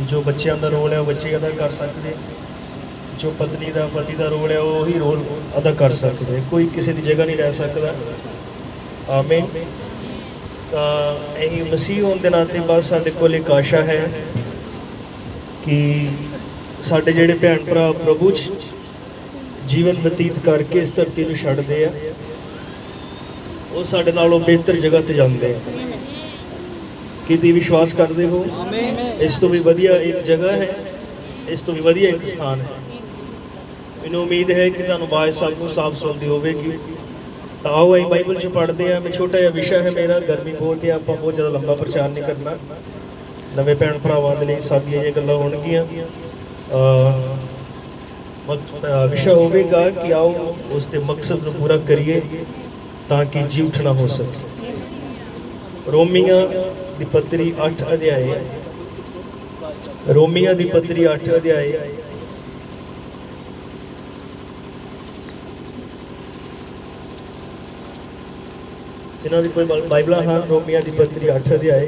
जो बच्चों का रोल है वो बच्चे अदा कर सकते, जो पत्नी का पति का रोल है वही रोल अदा कर सकते, कोई किसी की जगह नहीं रह सकता। आमीन। तो यही मसीह होने के नाते बस साढ़े कोल एक आशा है कि साढ़े जेडे भैन भरा प्रभु जीवन बतीत करके इस धरती को छड्डदे आ, वो साढ़े नालों बेहतर जगह ते जांदे हैं। कि तुसीं विश्वास करते हो इस तो भी वधिया एक जगह है, इस तो भी वधिया एक स्थान है। मैनूं उम्मीद है कि तुहानूं आवाज़ सब साफ सुनती होगी। तो आओ अं बाइबल च पढ़ते हैं। मैं छोटा जिहा विषय है मेरा, गर्मी बहुत है, आप बहुत ज़्यादा लंबा प्रचार नहीं करना। नवे भैन भरावां दे लई सादियां जिहियां गल्लां होणगीਆਂ। विषय होगा कि आओ उसके मकसद को पूरा करिए ताकि जी उठना हो सके। रोमिया दी पत्री 8 अध्याय, रोमिया दी पत्री 8 अध्याय जिन्हों की कोई बाइबल, हाँ रोमिया दी पत्री 8 अध्याय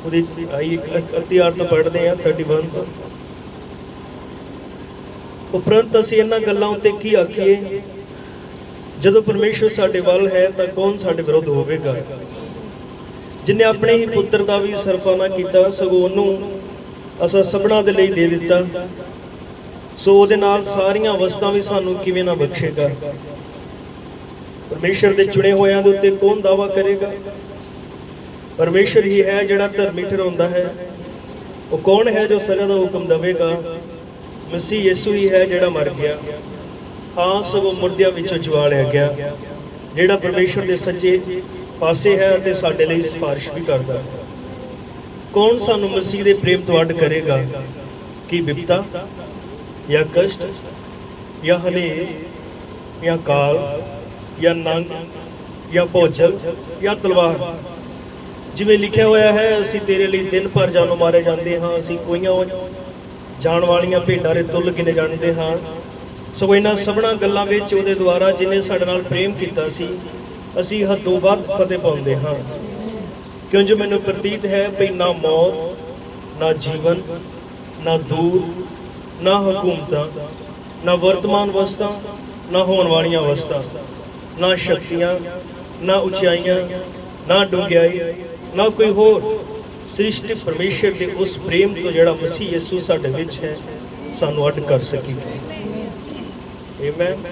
अत्यार तो पढ़ते हैं 31 तो। उपरंत असीं इन्हां गल्लां उत्ते की आखीए, जदों परमेश्वर साडे वल है तो कौन साडे विरुद्ध होवेगा। जिन्हें अपने ही पुत्र का भी सरफा किया, सगों उन्होंने असां सबना दे लई दे दिता, सो उहदे नाल सारियां वस्तां भी सानूं किवें ना बख्शेगा। परमेश्वर दे चुने होयां दे उत्ते कौन दावा करेगा। परमेश्वर ही है जिहड़ा धर्मी ठहराउंदा है। वो कौन है जो सज़ा का हुक्म देवेगा। मसीह यीशु ही है जिहड़ा मर गया, हाँ सगों मुर्दियां विचों जवालिया गया, जिहड़ा परमेश्वर के सज्जे पासे है ते साडे लई सिफारिश भी करदा है। कौन सानू मसीह के प्रेम तो अड करेगा, कि विपता या कष्ट या हनेर या काल या नंग या भोजल या तलवार। जिवें लिखिया होया है, असीं तेरे लिए दिन भर जानो मारे जाते हाँ, असीं कोईयां जाण वालियां भेडां दे तुल गिने जाते हाँ। सगों इन्हां सबना गल्लां विच उहदे द्वारा जिन्हें साडे नाल प्रेम कीता सी, असीं हदों वध फतेह पाउंदे हाँ। क्यों जो मैनूं प्रतीत है भई ना मौत ना जीवन ना दूत ना हुकूमतां ना वर्तमान अवस्था ना होने वालियां अवस्था ना शक्तियां ना उचाइयां ना डूंघियाई ना कोई होर सृष्टि परमेश्वर के उस प्रेम तो जिहड़ा मसीह यीशु साडे विच है सानू अड कर सकी। आमीन।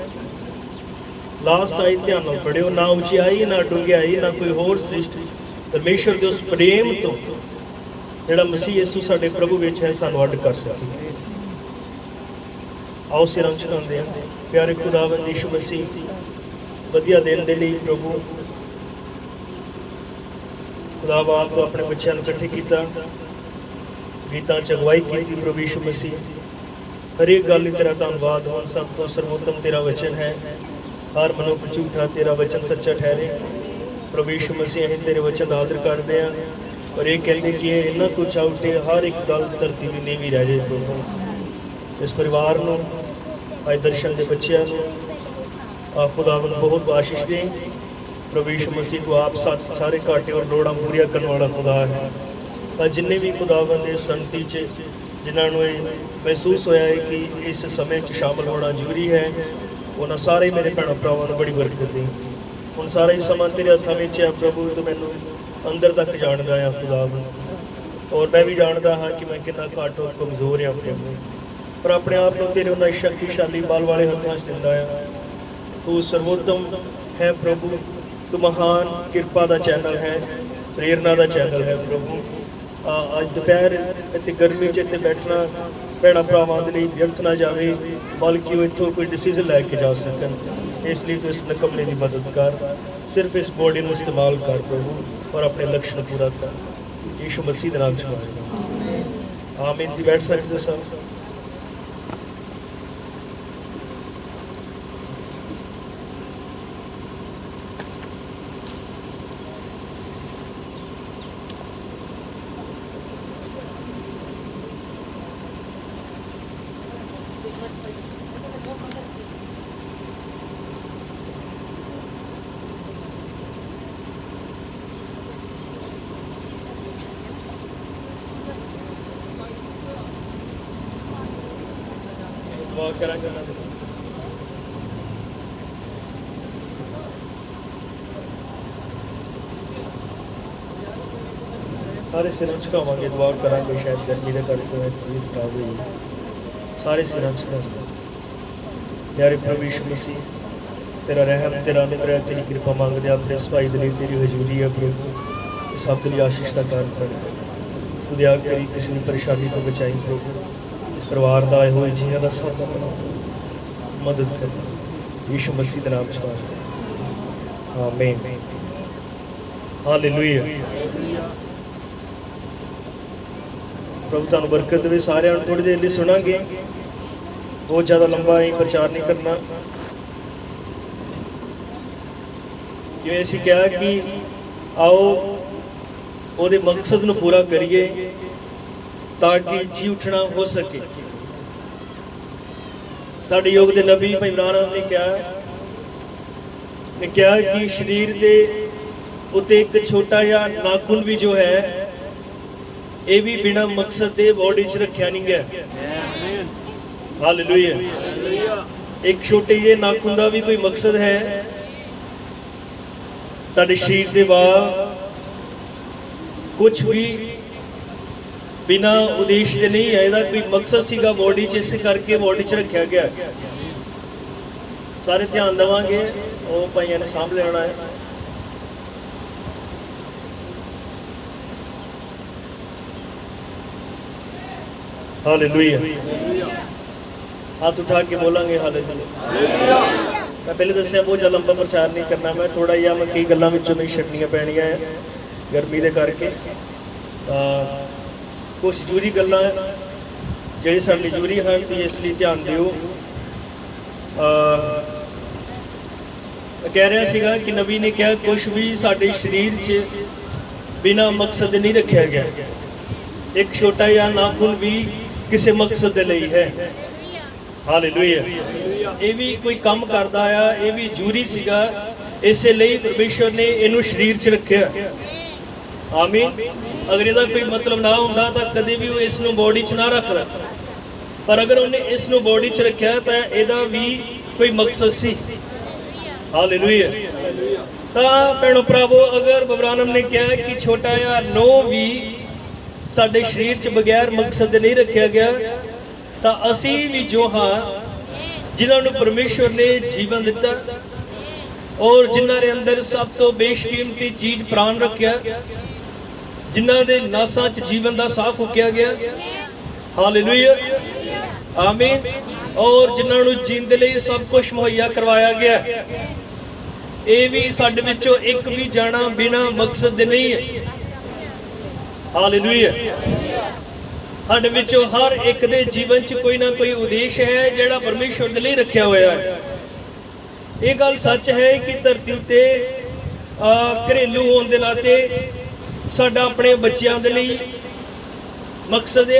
लास्ट आई ध्यान नाल पढ़ियो, ना उचाई ना डूंघियाई ना कोई होर सृष्टि परमेश्वर के उस प्रेम तो जिहड़ा मसीह यीशु साडे प्रभु विच है सानू अड कर सकी। आओ सिरां झुकाउंदे हां। प्यारे खुदावंद यीशु मसीह, वधिया दिन दे लई प्रभु खुदावा आप तो अपने बच्चों इकट्ठे किया, गीतां च अगवाई की प्रभु यीशु मसीह। हरेक गल तेरा धन्नवाद हो। सब तो सर्वोत्तम तेरा वचन है, हर मनुख झूठा तेरा वचन सच्चा ठहरे। प्रभु यीशु मसीह असीं तेरे वचन का आदर करते हैं और ये कहते कि इन्ना कुछ आउटे हर एक गल धरती की नीवी रह जाए। प्रभु इस परिवार को अज दर्शन के बच्चों को खुदावन बहुत आशीष दें। प्रभु यीशु मसीह को आप सारे घाटे और लोड़ा पूरिया करने वाला खुदा है। जिन्हें भी खुदावन के संगति जिन्होंने महसूस होया है कि इस समय शामिल होना जरूरी है, उन्होंने सारे मेरे भैन भरावां को बड़ी बरकत दी। हुण सारा ही समा तेरे हत्थां विच है प्रभु, तो मैनूं अंदर तक जानदा है खुदावन, और मैं भी जानता हाँ कि मैं कितना घट और कमज़ोर हाँ प्रभु, पर अपने आप को तेरे उन्हें शक्तिशाली बल वाले हत्थों च दिंदा है। तू सर्वोत्तम है प्रभु, तू महान कृपा का चैनल है, प्रेरणा का चैनल है प्रभु। अज दोपहर इतने गर्मी इतने बैठना भैन भरावां दे लई व्यर्थ ना जाए, बल्कि वो इतों कोई डिसीजन लैके जा सकन। इसलिए तो इस निकमले की मदद कर, सिर्फ इस बॉडी में इस्तेमाल कर प्रभु, और अपने लक्ष्य पूरा कर। यीशु मसीह के नाम च आमीन। बैठ सकते सब। दुआ करांगे उन्हां दे। सारे सिर झुकावांगे, दुआ करांगे। शायद गर्मी के करके तबीयत खराब हुई। सारे सिर झुकावांगे। प्यारे प्रभु यीशु मसीह, तेरा रहम, तेरा अनुग्रह, तेरी कृपा मांगते अपने इस भाई के लिए तेरी हजूरी है प्रभु। इस सब के लिए आशीष का कारण कर तू दया करी, किसी ने परेशानी तो बचाई प्रभु। इस परिवार का आए हुए जिया का साथ मदद कर, यीशु मसीह के नाम च आमीन। हालेलुया। प्रभु तुहानू बरकत दे। सारे थोड़ी देर लिए सुनांगे, बहुत ज़्यादा लंबा ही प्रचार नहीं करना। जिवें असीं कहा कि आओ ਉਹਦੇ मकसद ਨੂੰ पूरा करिए ताकि जी उठना हो सके। साडे योग के नबी भाई इमरान ने कहा कि शरीर के उत्ते एक छोटा जिहा नाखून भी जो है ये भी बिना मकसद के बॉडी च रखा नहीं गया। हालेलुया। एक छोटे जे नाखून का भी कोई मकसद है। तुहाडे शरीर के बाद कुछ भी बिना उद्देश्य के नहीं है, इसका कोई मकसद सीगा बॉडी च, इस करके बॉडी च रखा गया। सारे ध्यान देवांगे, वो भाइयों ने सामभ लेना है। हालेलुया। हाथ उठा के बोलांगे हालेलुया। मैं पहले दसिया बहुत ज़्यादा लंबा प्रचार नहीं करना। मैं थोड़ा जिहा मैं कई गल्लां विचों नहीं छड्डनियां पैणियां है गर्मी के करके। कुछ जरूरी गल्लां जिहड़ी साडी जरूरी हैं, तो इसलिए ध्यान दिओ। कह रहा सीगा कि नबी ने कहा कुछ भी साडे शरीर च बिना मकसद नहीं रखा गया। एक छोटा जिहा नाखून भी किसी मकसद के लिए है। हालेलुया। ये भी कोई काम करता है, ये भी जरूरी सीगा, इसलिए परमेश्वर ने इनू शरीर च रखा। आमीन। अगर इसका कोई मतलब ना होंदा तो कभी भी इस बॉडी च ना रखता, पर अगर उन्हें इस बॉडी च रखा तो यदा भी कोई मकसद सी। हालेलुया। तो भैणों भरावो, अगर बबरानम ने कहा कि छोटा जिहा नो भी साडे शरीर च बगैर मकसद नहीं रखा गया, तो असी भी जो हाँ जिन्होंने परमेश्वर ने जीवन दिता और जिन्होंने अंदर सब तो बेशकीमती चीज प्राण रखा, जिन्हों के नासा च जीवन का साह फूकिया गया। हालेलुया। आमीन। और जिन्होंने जीने लिए सब कुछ मुहैया करवाया गया, ये भी साडे विचों एक भी जाना बिना मकसद दे नहीं है। हालेलुया। साडे विचों हर एक दे जीवन च कोई ना कोई उद्देश्य है जिहड़ा परमेश्वर दे लिए रखा हुआ है। ये गल सच है कि धरती उत्ते घरेलू होने के नाते साडा अपने बच्चों के लिए मकसद है,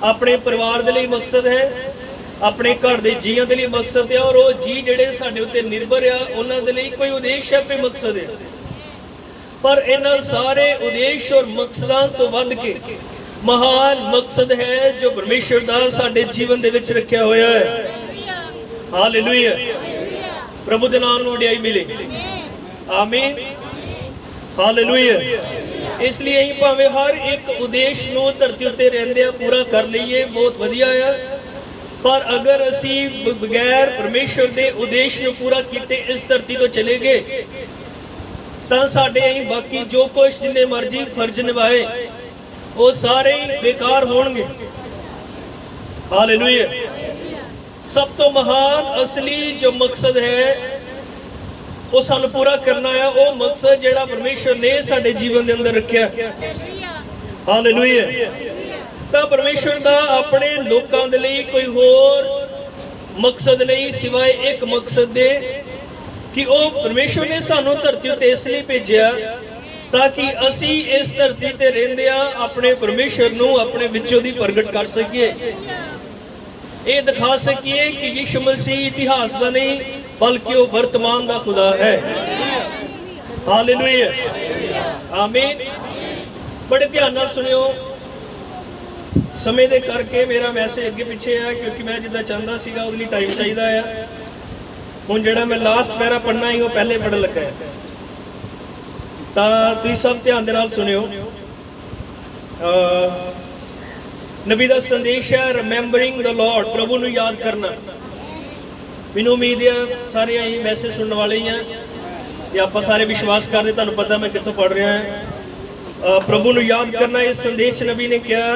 अपने परिवार के लिए मकसद है, अपने घर के जीआं के लिए मकसद है, और वो जी जिहड़े साडे उत्ते निर्भर आ उन्हां दे लई कोई उद्देश्य है, कोई मकसद है। पर इन्हां सारे उद्देश्य और मकसदां तो वध के महान मकसद है जो परमेश्वर दा साडे जीवन दे विच रखिया होया है। हालेलुया। प्रभु दे नाम नूं वडियाई मिले। आमीन। हालेलुया। इसलिए ही भावें हर एक उद्देश्य नूं धरती उत्ते रहिंदिआं पूरा कर लईए, बहुत वधिया है। पर अगर असी बगैर परमेश्वर के उद्देश्य नूं पूरा कीते इस धरती तो चले गए, तो साडे बाकी जो कुछ जिन्ने मर्जी फर्ज निभाए वो सारे ही बेकार होणगे। हालेलुया। सब तो महान असली जो मकसद है वो सानू पूरा करना है, वो मकसद जिहड़ा परमेश्वर ने साडे जीवन के अंदर रखा। हालेलुया। तो परमेश्वर का अपने लोगों के लिए कोई होर मकसद नहीं सिवाय एक मकसद दे कि वो परमेश्वर ने सानू धरती उत्ते इसलिए भेजिया ताकि असी इस धरती ते रहिंदिआं अपने परमेश्वर नूं अपने विचों दी प्रगट कर सकीए। ये दिखा सकिए कि यीशु मसीह इतिहास का नहीं बल्कि वो वर्तमान का खुदा है। हालेलुया, आमीन। बड़े ध्यान नाल सुनियो, समय दे करके मेरा मैसेज अगे पिछे है क्योंकि मैं जिदा चाहता सीगा उहदे लई टाइम चाहिदा है। हुण जिहड़ा मैं लास्ट पैरा पढ़ना ही वो पहले पढ़न लगा है, तां तुसीं सब ध्यान दे नाल सुनियो। नबी दा संदेश है रिमेंबरिंग द लॉर्ड, प्रभु नूं याद करना। मैनूं उम्मीद है सारे यही मैसेज सुनने वाले ही हैं, या आप सारे विश्वास करते, तुहानूं पता मैं कित्थों पढ़ रहा है। प्रभु नूं याद करना, इस संदेश नबी ने कहा,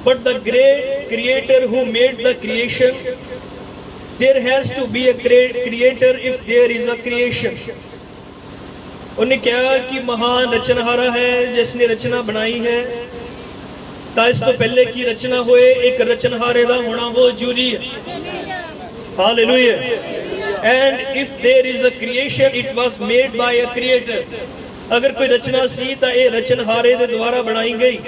but the great creator who made the creation, there has to be a great creator if there is a creation. उन्हें कहा कि महान रचनहारा है जिसने रचना बनाई है, तो इस तो पहले की रचना होए एक रचनहारे दा होना बहुत जरूरी है। Hallelujah. And if there is a creation it was made by a creator. अगर कोई रचना सी तो ये रचनहारे दे द्वारा बनाई गई।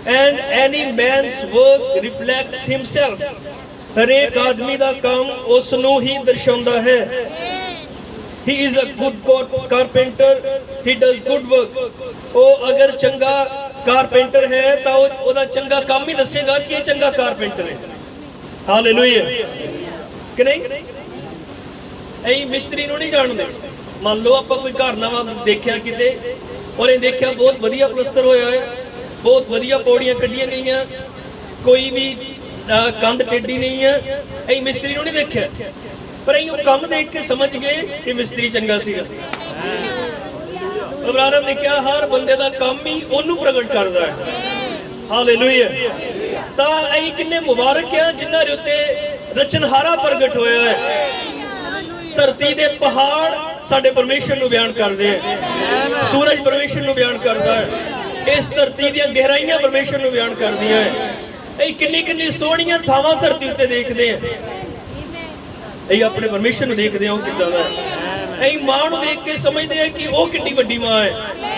And any man's work reflects himself. हर एक आदमी दा काम उस नूं ही दर्शाउंदा है। He is a good carpenter, he does good work. वो अगर चंगा कारपेंटर है तो ओदा चंगा काम ही दसेगा कि ये चंगा कारपेंटर है। हालेलुया, कि नहीं? ऐ मिस्त्री नूं नहीं जानदे। मान लो आप कोई घर नवा देखिया किते और ये देखिया बहुत वधिया प्लस्तर होया है, बहुत वधिया पौड़ियां कड्डियां गईयां, कोई भी कंध टेढ़ी नहीं है, ऐ मिस्त्री नूं नहीं देखिया, पर वो काम देख के समझ गए कि मिस्त्री चंगा सीगा। अब्राहम ने कहा हर बंदे दा काम ही ओनू प्रगट करदा है। हालेलुया। ता ऐ किन्ने मुबारक है जिन्हां दे उत्ते रचनहारा प्रगट होया है। धरती दे पहाड़ साडे परमेश्वर नूं बयान करदे हैं, सूरज परमेश्वर नूं बयान करदा है, इस धरती दी गहराइयां परमेश्वर नूं बयान करदियां हैं। ऐ किन्नी किन्नी सोहणियां थावां धरती उत्ते देखदे हैं, ऐ अपने परमेश्वर नूं देखदे हो किदां दा है। ऐ मां नूं देख के समझदे हैं कि वो कितनी वड्डी मां है,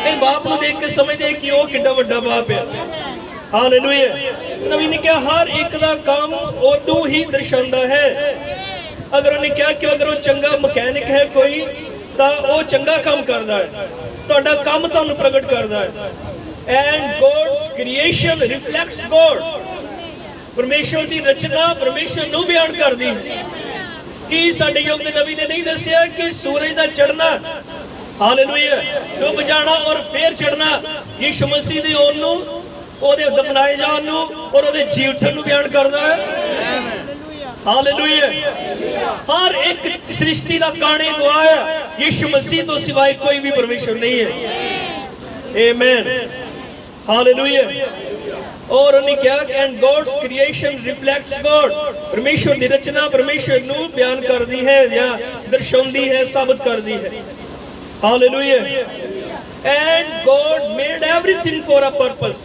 ऐ बाप नूं देख के समझदे हैं कि वो कितना वड्डा बाप है। हालेलुया। नबी ने कहा हर एक दा काम ओनू ही दर्शांदा है। अगर उन्हें कहा कि अगर वो चंगा मकैनिक है कोई तो वो चंगा काम करदा है, तुहाडा काम तुहानूं प्रगट करदा है। And God's creation reflects God. परमेश्वर दी रचना परमेश्वर नूं बयान करदी है। कि साडे युग दे नबी ने नहीं दसिया कि सूरज दा चढ़ना, हालेलुया, डुब जाना और फिर चढ़ना यीशु मसीह दे ओन नूं, ओदे दफनाए जाण नूं और ओदे जी उठण नूं बयान करदा है। हालेलुया। हर एक सृष्टि दा काणे गवाह है, यीशु मसीह तो सिवाय कोई भी परमेश्वर नहीं है। आमीन। हालेलुया। और उन्हें क्या, and God's creation reflects God. परमेश्वर की रचना परमेश्वर नूं बयान करती है या दर्शाती है, साबित करती है। Hallelujah. And God made everything for a purpose.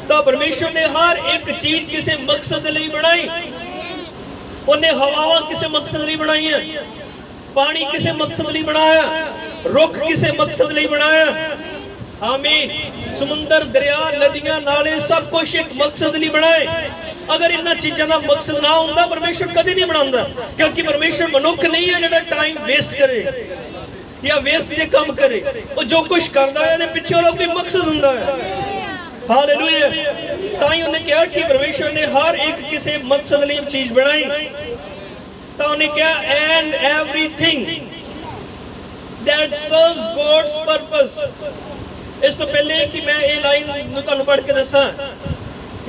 तो परमेश्वर ने हर एक चीज किसी मकसद लई बनाई। उन्हें हवावां किसी मकसद लई बनाई है, पानी किसी मकसद लई बनाया, रुख किसी मकसद लई बनाया। आमीन। समुंदर, दरिया, नदियां, नाले सब कुछ एक मकसद लिए बनाए। अगर इन्हां चीज़ों का मकसद ना होंदा परमेश्वर कभी नहीं बनांदा, क्योंकि परमेश्वर मनुख नहीं है जिहड़ा टाइम वेस्ट करे या वेस्ट दे काम करे। वो जो कुछ करदा है इहदे पिछे कोई मकसद हुंदा है। हालेलुया। ताई उन्हें कहा कि परमेश्वर ने हर एक किसी मकसद लिए चीज बनाई। तो उन्हें कहा and everything that serves God's purpose. इस तो पहले कि मैं ये लाइन तुहानूं पढ़ के दसां,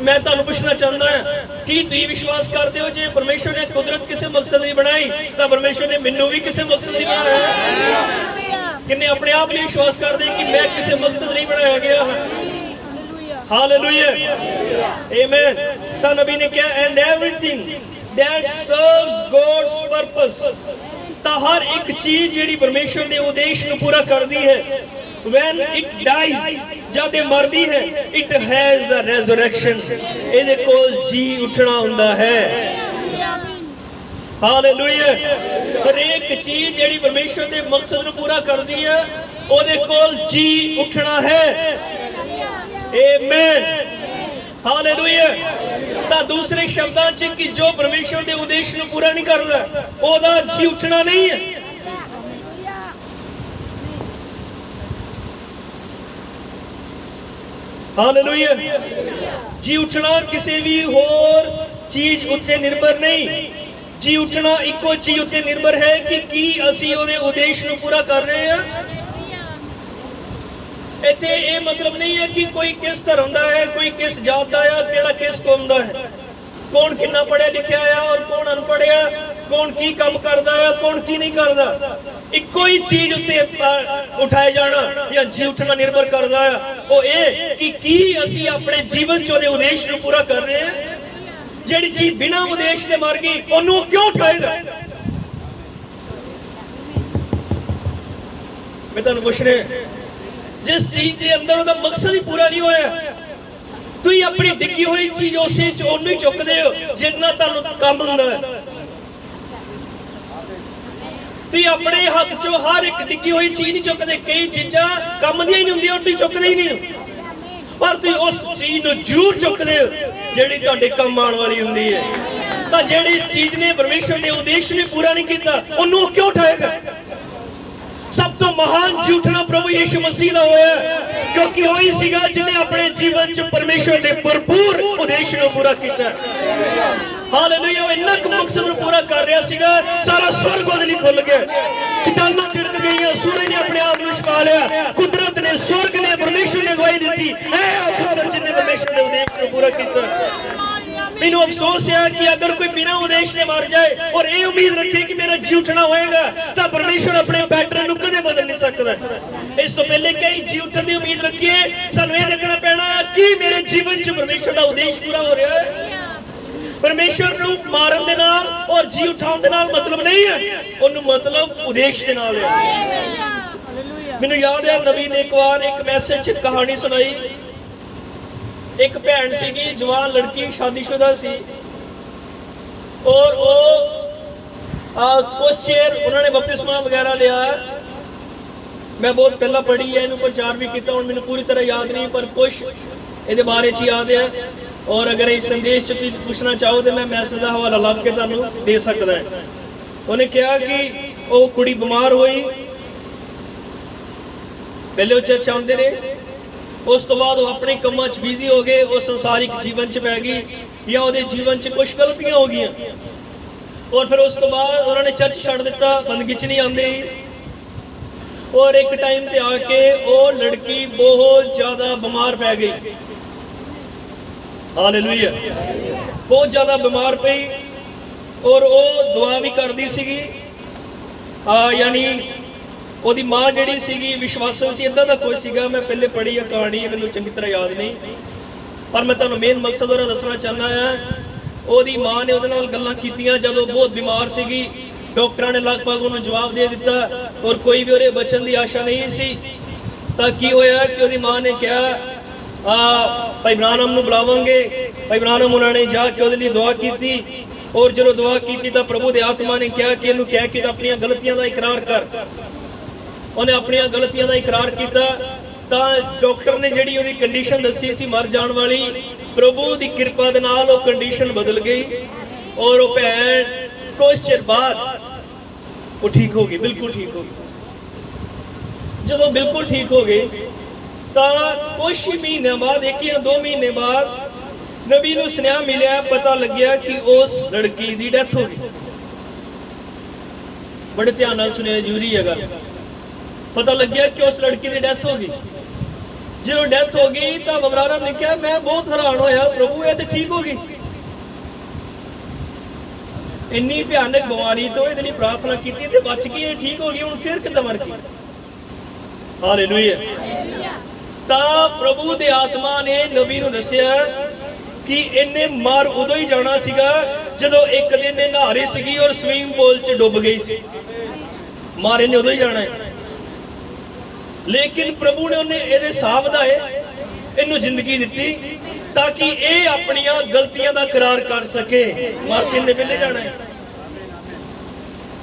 मैं तुहानूं पुछना चाहता कि तुसीं विश्वास करते हो जे परमेश्वर ने कुदरत किसी मकसद नहीं बनाई तो परमेश्वर ने मैनूं भी किसी मकसद नहीं बनाया? किन्ने अपने आप लिए विश्वास करते कि मैं किसी मकसद नहीं बनाया गया? हालेलुया। आमीन। तो नबी ने कहा and everything that serves God's purpose. तो हर एक चीज जिहड़ी परमेश्वर दे उद्देश्य नूं पूरा करदी है, when it dies, जब ये मरदी है, it has a resurrection, इहदे कोल जी उठना हुंदा है। हालेलुया। हर एक चीज जिहड़ी परमेश्वर दे मकसद नूं पूरा करदी है ओहदे कोल जी उठना है। आमीन। हालेलुया। ਤਾਂ ਦੂਸਰੇ ਸ਼ਬਦਾਂ 'ਚ ਕਿ ਜੋ ਪਰਮੇਸ਼ਰ ਦੇ ਉਦੇਸ਼ ਨੂੰ ਪੂਰਾ ਨਹੀਂ ਕਰਦਾ ਉਹਦਾ ਜੀ ਉੱਠਣਾ ਨਹੀਂ ਹੈ। ਹਾਲੇਲੂਇਆ। ਜੀ ਉੱਠਣਾ ਕਿਸੇ ਵੀ ਹੋਰ ਚੀਜ਼ ਉੱਤੇ ਨਿਰਭਰ ਨਹੀਂ। ਜੀ ਉੱਠਣਾ ਇੱਕੋ ਚੀਜ਼ ਉੱਤੇ ਨਿਰਭਰ ਹੈ ਕਿ ਕੀ ਅਸੀਂ ਉਹਦੇ ਉਦੇਸ਼ ਨੂੰ ਪੂਰਾ ਕਰ ਰਹੇ ਹਾਂ। ਇੱਥੇ ਇਹ ਮਤਲਬ ਨਹੀਂ ਹੈ ਕਿ ਕੋਈ ਕਿਸ ਧਰਮ ਦਾ ਹੈ, ਕੋਈ ਕਿਸ ਜਾਤ ਦਾ ਹੈ, ਕਿਹੜਾ ਕਿਸ ਕੌਮ ਦਾ ਹੈ, ਕੌਣ ਕਿੰਨਾ ਪੜ੍ਹਿਆ ਲਿਖਿਆ ਹੈ ਔਰ ਕੌਣ ਅਨਪੜ੍ਹ ਹੈ, ਕੌਣ ਕੀ ਕੰਮ ਕਰਦਾ ਹੈ, ਕੌਣ ਕੀ ਨਹੀਂ ਕਰਦਾ। ਇੱਕੋ ਹੀ ਚੀਜ਼ ਉੱਤੇ ਉਠਾਏ ਜਾਣਾ ਜਾਂ ਜੀ ਉੱਠਣਾ ਨਿਰਭਰ ਕਰਦਾ ਹੈ ਉਹ ਇਹ ਕਿ ਕੀ ਅਸੀਂ ਆਪਣੇ ਜੀਵਨ 'ਚ ਉਹਦੇ ਉਦੇਸ਼ ਨੂੰ ਪੂਰਾ ਕਰ ਰਹੇ ਹਾਂ। ਜਿਹੜੀ ਚੀਜ਼ ਬਿਨਾਂ ਉਦੇਸ਼ ਦੇ ਮਰ ਗਈ ਉਹਨੂੰ ਕਿਉਂ ਉਠਾਏਗਾ। ਮੈਂ ਤੁਹਾਨੂੰ ਪੁੱਛ ਰਿਹਾ जिस चीज के अंदर ਉਹਦਾ ਮਕਸਦ ਹੀ ਪੂਰਾ ਨਹੀਂ ਹੋਇਆ ਤੁਸੀਂ ਆਪਣੀ ਡਿੱਗੀ ਹੋਈ ਚੀਜ਼ ਉਸੇ ਚ ਉਹਨੂੰ ਹੀ ਚੁੱਕਦੇ ਹੋ ਜਿੰਨਾ ਤੁਹਾਨੂੰ ਕੰਮ ਹੁੰਦਾ ਹੈ। ਤੁਸੀਂ ਆਪਣੇ ਹੱਥ ਚੋਂ ਹਰ ਇੱਕ ਡਿੱਗੀ ਹੋਈ ਚੀਜ਼ ਨਹੀਂ ਚੁੱਕਦੇ। ਕਈ ਚੀਜ਼ਾਂ ਕੰਮ ਦੀਆਂ ਹੀ ਨਹੀਂ ਹੁੰਦੀਆਂ ਤੁਸੀਂ ਚੁੱਕਦੇ ਹੀ ਨਹੀਂ ਪਰ ਤੁਸੀਂ ਉਸ ਚੀਜ਼ ਨੂੰ ਜ਼ਰੂਰ ਚੁੱਕਦੇ ਹੋ ਜਿਹੜੀ ਤੁਹਾਡੇ ਕੰਮ ਆਉਣ ਵਾਲੀ ਹੁੰਦੀ ਹੈ। ਤਾਂ ਜਿਹੜੀ ਚੀਜ਼ ਨੇ ਪਰਮੇਸ਼ਰ ਦੇ ਉਦੇਸ਼ ਨੇ ਪੂਰਾ ਨਹੀਂ ਕੀਤਾ ਉਹਨੂੰ ਕਿਉਂ ਉਠਾਏਗਾ। सब तो महान जी उठना प्रभु यीशु मसीह दा होया क्योंकि वही सीगा जिन्हें अपने जीवन च परमेश्वर दे भरपूर उद्देश नूं पूरा कीता। हालेलुया। इन्ना क मकसद नूं पूरा कर रहा सीगा सारा स्वर्ग ਉਹਦੇ ਲਈ खुल गया। चट्टानां तिरक गईयां, सूरज ने अपने आप नूं छुपा लिया, कुदरत ने स्वर्ग ने परमेश्वर ने गवाही दी ऐ पुत्र जिन्हें परमेश्वर दे उद्देश नूं पूरा कीता। मैनू अफसोस है कि अगर कोई बिना उद्देश ने मर जाए और ये उम्मीद रखे कि मेरा जी उठना होएगा तो परमेश्वर अपने पैटर्न को कदे बदल नहीं सकता। इस तो पहले कई जी उठने की उम्मीद रखिए सानू ये देखना पैना कि मेरे जीवन च परमेश्वर का उद्देश पूरा हो रहा है। परमेश्वर नू मारन दे नाल और जी उठाउण दे नाल मतलब नहीं है, उन्हें मतलब उद्देश दे नाल है। मैनू याद है नबी ने एक बार एक मैसेज कहानी सुनाई। एक भैन सीगी जवान लड़की शादीशुदा सी और वो कुछ चेर उन्होंने बपतिस्मा वगैरह लिया। मैं बहुत पहला पढ़ी है, इन्होंने प्रचार भी किया, हुण मैनूं पूरी तरह याद नहीं पर कुछ ये बारे च याद है। और अगर इस संदेश च तुसीं पुछना चाहो तो मैं मैसेज का हवाला लभ के तुहानूं दे सकदा है। उन्हें कहा कि वो कुड़ी बीमार हुई, पहले वो चर्च आउंदे रहे, उस तो बाद वो अपने कामों च बिजी हो गए, वो संसारिक जीवन च पै गई या वो जीवन च कुछ गलतियां हो गई और फिर उस तो बाद उन्होंने चर्च छड़ दिता, बंदगी च नहीं आती। और एक टाइम पे आके वो लड़की बहुत ज्यादा बीमार पै गई। हालेलुया। बहुत ज्यादा बीमार पई और वो दुआ भी करती सीगी, यानी ਉਹਦੀ ਮਾਂ ਜਿਹੜੀ ਸੀਗੀ ਵਿਸ਼ਵਾਸਨ ਸੀ, ਇਦਾਂ ਦਾ ਕੋਈ ਸੀਗਾ। ਮੈਂ ਪਹਿਲੇ ਪੜ੍ਹੀ ਆ ਕਹਾਣੀ, ਮੈਨੂੰ ਚੰਗੀ ਤਰ੍ਹਾਂ ਯਾਦ ਨਹੀਂ ਪਰ ਮੈਂ ਤੁਹਾਨੂੰ ਮੇਨ ਮਕਸਦ ਉਹਦਾ ਦੱਸਣਾ ਚਾਹੁੰਦਾ ਹਾਂ। ਉਹਦੀ ਮਾਂ ਨੇ ਉਹਦੇ ਨਾਲ ਗੱਲਾਂ ਕੀਤੀਆਂ ਜਦੋਂ ਬਹੁਤ ਬਿਮਾਰ ਸੀਗੀ। ਡਾਕਟਰਾਂ ਨੇ ਲਗਭਗ ਉਹਨੂੰ ਜਵਾਬ ਦੇ ਦਿੱਤਾ ਔਰ ਕੋਈ ਵੀ ਉਹਦੇ ਬਚਣ ਦੀ ਆਸ਼ਾ ਨਹੀਂ ਸੀ। ਤਾਂ ਕੀ ਹੋਇਆ ਕਿ ਉਹਦੀ ਮਾਂ ਨੇ ਕਿਹਾ ਭਾਈ ਬ੍ਰਾਨਮ ਨੂੰ ਬੁਲਾਵਾਂਗੇ। ਭਾਈ ਬ੍ਰਾਨਮ ਉਹਨਾਂ ਨੇ ਜਾ ਕੇ ਉਹਦੇ ਲਈ ਦੁਆ ਕੀਤੀ ਔਰ ਜਦੋਂ ਦੁਆ ਕੀਤੀ ਤਾਂ ਪ੍ਰਭੂ ਦੇ ਆਤਮਾ ਨੇ ਕਿਹਾ ਕਿ ਇਹਨੂੰ ਕਹਿ ਕੇ ਆਪਣੀਆਂ ਗਲਤੀਆਂ ਦਾ ਇਕਰਾਰ ਕਰ। उन्हें अपन गलतियों का इकरार किया तो डॉक्टर ने जी वो कंडीशन दसी सी मर जाने वाली, प्रभु की कृपा के नाल वो कंडीशन बदल गई और वो भैन कुछ चिर बाद वो ठीक हो गई, बिल्कुल ठीक हो गई। जब बिल्कुल ठीक हो गई तो कुछ ही महीनों बाद, एक या 2 महीने बाद नबी नूं सुनेहा मिलिया, पता लग्या कि उस लड़की की डेथ हो गई। बड़े ध्यान नाल सुनिया, जरूरी है। पता लग गया कि उस लड़की की डेथ हो गई। जो डेथ हो गई तो बबराना ने कहा मैं बहुत हैरान होया, प्रभु ये तो ठीक हो गई। इन्नी भयानक बीमारी तो ये प्रार्थना की थी बच गई, ठीक हो गई, हुण फिर किद्दां मर गई। हालेलुया। तो प्रभु दे आत्मा ने नबी नूं दस्सिया कि इन्हें मर उदों ही जाना सीगा जदों एक दिन ये नहा रही सीगी और स्विमिंग पूल च डुब गई सी। मर इन्हें उदों ही जाना है, लेकिन प्रभु ने उन्हें ये साफ दाए इनू जिंदगी दी ताकि ये अपनिया गलतियां का करार कर सके। मार्टिन ने पहले जाना है।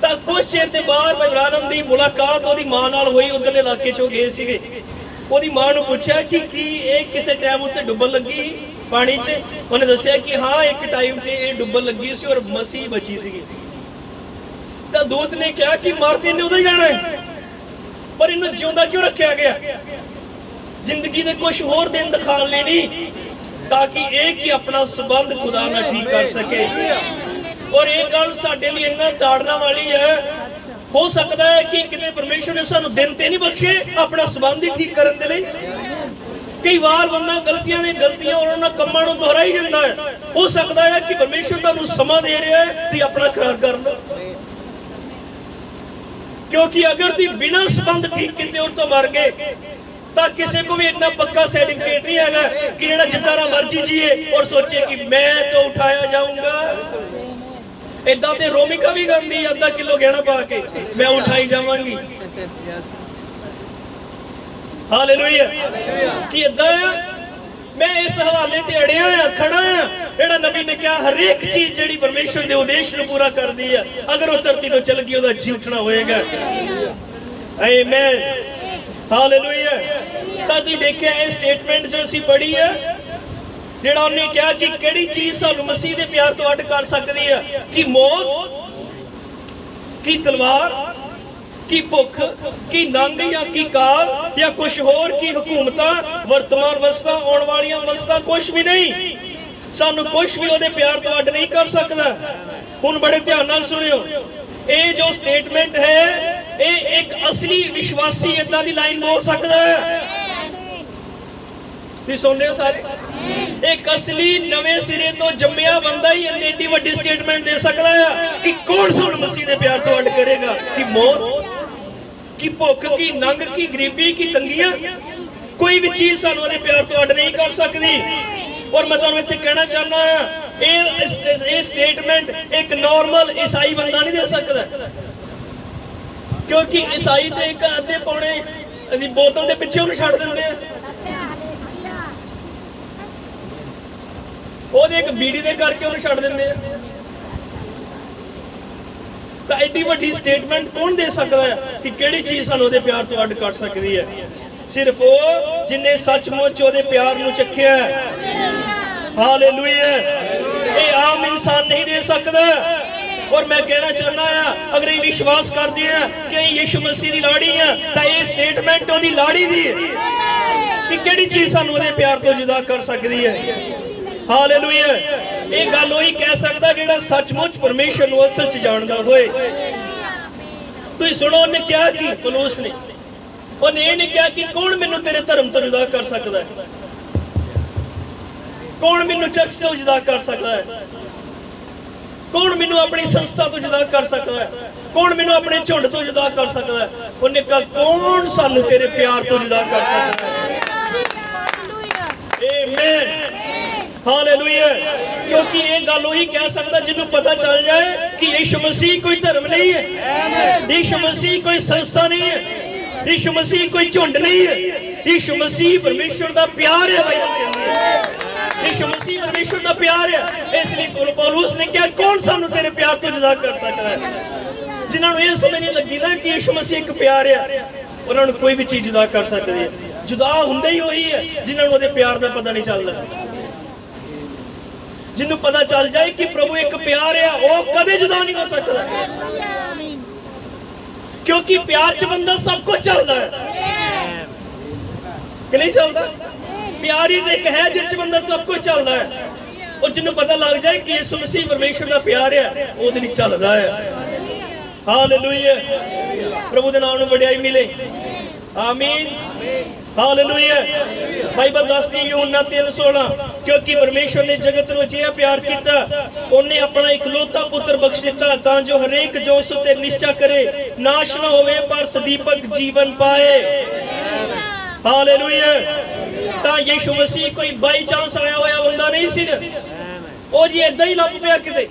तो कुछ चेर के बाद इब्राहिम की मुलाकात वो मां नाल हुई, उधरले इलाके चो गए सीगे। वो मां नूं पूछा कि ये किसी टाइम उत्ते डुबन लगी पानी च उन्हें दसिया कि हाँ एक टाइम से ये डुब्बन लगी सी और मसीह बची सी। तो दूत ने कहा कि मार तो इन्हें उधर जाना है, पर इन्हें जिंदा क्यों रखा गया? जिंदगी के कुछ होर दिन दिखाने नहीं, ताकि एक ही अपना संबंध खुदा ना ठीक कर सके। और ये गल साडे लिए इन्ना ताड़ना वाली है। हो सकता है कि किते परमेश्वर ने सानू दिन ते नहीं बख्शे अपना संबंध ही ठीक करने के लिए। कई बार बंदा गलतियां और उन्होंने कमां नूं दोहराई जांदा है। हो सकता है कि परमेश्वर तुहानू समा दे रहा है कि अपना करार कर लो, क्योंकि अगर तुम बिना संबंध ठीक किए और तो मर गए तो किसी को भी इतना पक्का सर्टिफिकेट नहीं है कि जेड़ा जिद्दां दा मर्जी जिए और सोचे कि मैं तो उठाया जाऊंगा। इदा ते रोमिका भी गांदी आधा किलो गहना पा के मैं उठाई जावांगी। हालेलुया। कि इदा मैं इस हवाले ते अड़िया हां, खड़ा हां, जेड़ा नबी ने कहा हर एक चीज जेड़ी परमेश्वर दे उद्देश नूं पूरा करदी है, अगर वो धरती तो चल गई ओदा जी उठना होएगा। आमीन। हालेलुया। तां तुसीं देखिया ये स्टेटमेंट जो असीं पढ़ी है, जेड़ा उन्हें कहा कि केड़ी चीज सानू मसीह दे प्यार तो अड कर सकदी है? कि मौत, कि तलवार, की भुख, की नंग या की काल या कुछ होर, की हुकूमतां, वर्तमान वस्तां, आउण वालियां वस्तां, कुछ भी नहीं। सानू कुछ भी ओदे प्यार तो अड नहीं कर सकदा। हुण बड़े ध्यान नाल सुनियो, ये जो स्टेटमेंट है ये एक असली विश्वासी इदां दी लाइन बोल सकदा है। तुसीं सुन रहे हो सारे? एक असली नवे सिरे तो जम्मिया बंदा ही एडी वड्डी स्टेटमेंट दे सकदा है कि कौन सानू मसीह दे प्यार तो अड करेगा? कि मौत, की भुख, की नंग, की गरीबी, की तंगियां, कोई भी चीज सानू ओदे प्यार तो अड नहीं कर सकदी। और मैं तुहानू इत्थे कहना चाहना ये स्टेटमेंट एक नॉर्मल ईसाई बंदा नहीं दे सकदा, क्योंकि ईसाई ते एक अद्धे पौने दी बोतल दे पिछे उन्हें छड्ड दिंदे आ, ओदे एक बीड़ी दे करके उन्हें छड्ड दिंदे आ। तो एडी वड्डी स्टेटमेंट कौन दे सकता है कि केड़ी चीज सानू ओदे प्यार तो अड कर सकदी है? सिर्फ वो जिन्हें सचमुच ओदे प्यार नूं चखिया है। हालेलुया। ये आम इंसान नहीं दे सकता। और मैं कहना चाहना है, अगर ये विश्वास कर दिया कि यीशु मसीह दी लाड़ी है तो ये स्टेटमेंट ओदी लाड़ी दी है कि केड़ी चीज सानू ओदे प्यार तो जुदा कर सकदी है। हालेलुया। ये गल वही कह सकता जेड़ा सचमुच परमेश्वर नूं असल च जानदा होए। तुसीं सुनो उन्हें क्या कि पौलुस ने उन्हें ये नहीं कहा कि कौन मैनू तेरे धर्म तो जुदा कर सकता है, कौन मैनू चर्च तो जुदा कर सकता है, कौन मैनू अपनी संस्था तो जुदा कर सकता है, कौन मैनू अपने झुंड तो जुदा कर सकता है? उन्हें कहा कौन सानू तेरे प्यार तो जुदा कर सकता है? आमीन। हालेलुया। क्योंकि ये गल वही कह सकता जिन्हों पता चल जाए कि यीशु मसीह कोई धर्म नहीं है, यीशु मसीह कोई संस्था नहीं है, यीशु मसीह कोई झुंड नहीं है, यीशु मसीह परमेश्वर का प्यार है। भाई यीशु मसीह परमेश्वर का प्यार है। इसलिए पौलुस ने क्या कौन सानू तेरे प्यार तो जुदा कर सकता है? जिन्होंने ये समझ नहीं लगी ना कि यीशु मसीह एक प्यार है, उन्होंने कोई भी चीज जुदा कर सकती है। जुदा हुंदे ही वही है जिन्होंने ओदे प्यार का पता नहीं चलता। जिन्हों पता चल जाए कि प्रभु एक प्यार है, वो कदे जुदा नहीं हो सकता, क्योंकि प्यार च बंदा सब कुछ चलता है कि नहीं चलता? प्यार ही एक है जिस बंदा सब कुछ चलता है। और जिन्हों पता लग जाए कि यीशु मसीह परमेश्वर का प्यार है, वो दिन चलता है। हालेलुया। प्रभु के नाम में बढ़ाई मिले। आमीन। हालेलुया। बाइबल दसदी है यूहन्ना 3:16, क्योंकि परमेश्वर ने जगत नूं जिहा प्यार कीता उन्हें अपना इकलौता पुत्र बख्श दिता तां जो हरेक जो उस ते निश्चय करे नाश ना होवे पर सदीपक जीवन पाए। हालेलुया। तां यीशु मसीह कोई बाई चांस आया होया बंदा नहीं सी, ओ जी इदां ही लभ पिया किते,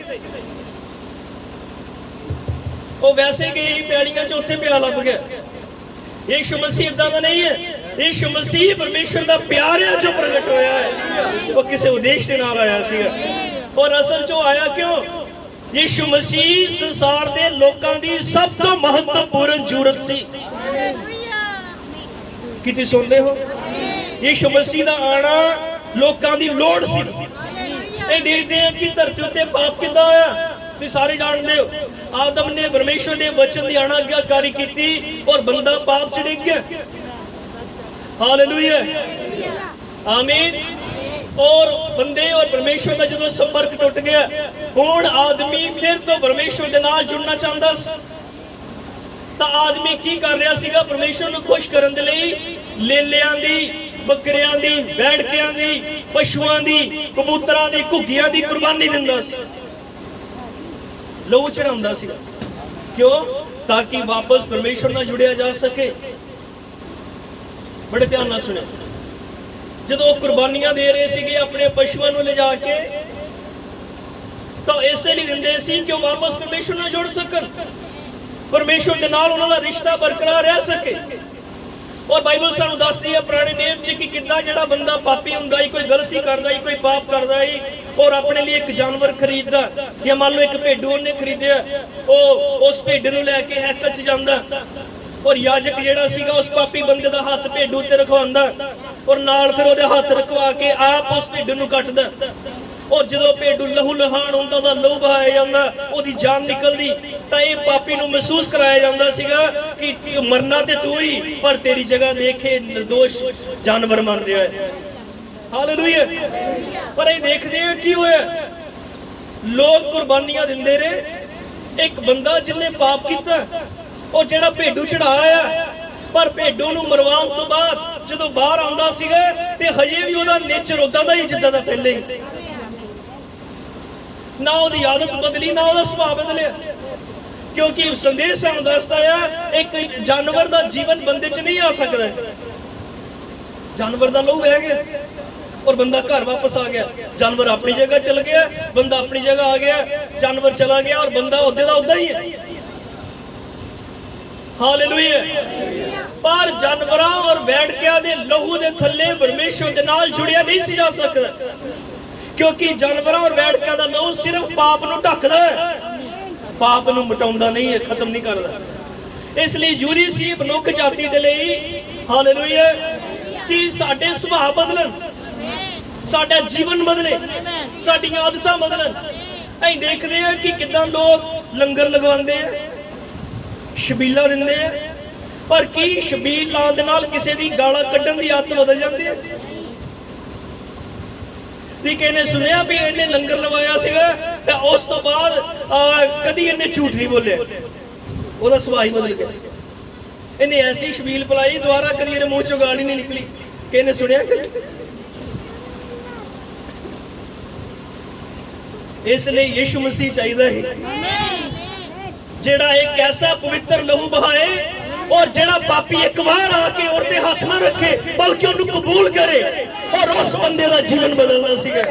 ओ वैसे गए ही पैड़ियां च उत्थे पिया लभ गया। यीशु मसीह इदां दा नहीं है। यीशु मसीह परमेश्वर का प्यार है जो प्रगट होया है, वो किसी उद्देश्य नाल आया सीगा। और असल चो आया क्यों? यीशु मसीह संसार दे लोकां दी सब तो महत्वपूर्ण जरूरत सी। कि तुसीं सुनदे हो? यीशु मसीह दा आना लोकां दी लोड़ सी। ये देखते हैं कि धरती उत्ते पाप किद्दां होया, तुसीं सारे जानदे हो। आदम ने परमेश्वर दे वचन दी अनाज्ञाकारी कीती और बंदा पाप च डिग गया। हालेलुया, आमीन। और बंदे और परमेश्वर का जो संपर्क टुट गया, हुण आदमी फिर तो परमेश्वर दे नाल जुड़ना चाहता सी। तो आदमी की कर रहा सीगा? परमेश्वर नूं खुश करन दे लई लेलियां दी, बकरियां दी, बैठकियां दी, पशुआं दी, कबूतरां दी, घुग्गियां दी कुर्बानी दिंदा सी, लहू चढ़ाउंदा सी। क्यों? ताकि वापस परमेश्वर नाल जुड़िया जा सके। बड़े ध्यान नाल सुने, जो कुर्बानियां दे रहे थे अपने पशुओं को ले जाके, तो इसलिए दिंदे सी कि वापस परमेश्वर नाल जुड़ सकन, परमेश्वर के नाल उन्हां दा रिश्ता बरकरार रह सके। और बाइबल सानू दसदी है पुराने नियम च कि किद्दां जिहड़ा बंदा पापी हुंदा है, कोई गलती करदा है, कोई पाप करदा है और अपने लिए एक जानवर खरीददा, या मान लो एक भेडू उन्हें खरीदिया, उस भेड नूं लैके हैकल च जांदा और याजक जिहड़ा सीगा उस पापी बंदे दा हाथ भेडू ते रखवांदा और नाल फिर ओहदे हाथ रखवा के आप उस भेडू नूं कटदा। और जो भेडू लहू लहान होंदा, दा लहू बहाया जांदा, ओहदी जान निकलदी, तां इह पापी नूं महसूस कराया जांदा सीगा कि मरना ते तू ही, पर तेरी जगह देखे निर्दोष जानवर मर रहा है। हालेलुया। पर ये देखदे हैं की होया, लोग कुर्बानियां दिंदे रहे। एक बंदा जिन्हें पाप किया और जिहड़ा भेडू चढ़ाया, पर भेडू नूं मरवाउण तो बाद जदों बाहर आउंदा सीगा ते हजे भी ओहदा नेचर उदां दा ही जिद्दां दा पहले ही, ना ओहदी आदत बदली, ना ओहदा सुभाव बदलिया। क्योंकि संदेश सानूं दसदा है एक जानवर दा जीवन बंदे च नहीं आ सकदा। जानवर दा लहू बह गया और बंदा घर वापस आ गया, जानवर अपनी जगह चल गया, बंदा अपनी जगह आ गया, जानवर चला गया और बंदा उदे दा उदा ही है। हालेलुया। पर जानवरां और बैठकियां दे लहू दे थल्ले परमेश्वर दे नाल जुड़िया नहीं सी जा सकदा, क्योंकि जानवरां और बैठकियां दा लहू सिर्फ पाप नूं ढकदा है, पाप नूं मिटाउंदा नहीं है, खत्म नहीं करदा। इसलिए जरूरी सी मनुख जाति दे लई, हालेलुया, कि साडे सुभाव बदलन, साडा जीवन बदले, साडीआं आदतां बदलन। असीं देखदे हैं कि किदां लोग लंगर लगवांदे हैं, शबीला दिंदे हैं, पर की शबील लाउण दे नाल किसे दी गालां कड्ढण दी आदत बदल जांदी है? किसी ने सुनिया भी इन्हें लंगर लवाया सीगा ते उस तो बाद कदी इन्हें झूठ नहीं बोलिया, ओहदा सुभाव ही बदल गया। इन्हें ऐसी शबील पिलाई दोबारा कदी इहदे मूंह चों गाल ही नहीं निकली। किसी ने सुनिया? इसलिए यीशु मसीह चाहिदा है जेड़ा एक ऐसा पवित्र लहू बहाए और जेड़ा पापी एक बार आके उहदे हाथ ना रखे बल्कि उन्हें कबूल करे और उस बंदे दा जीवन बदलना सीगा।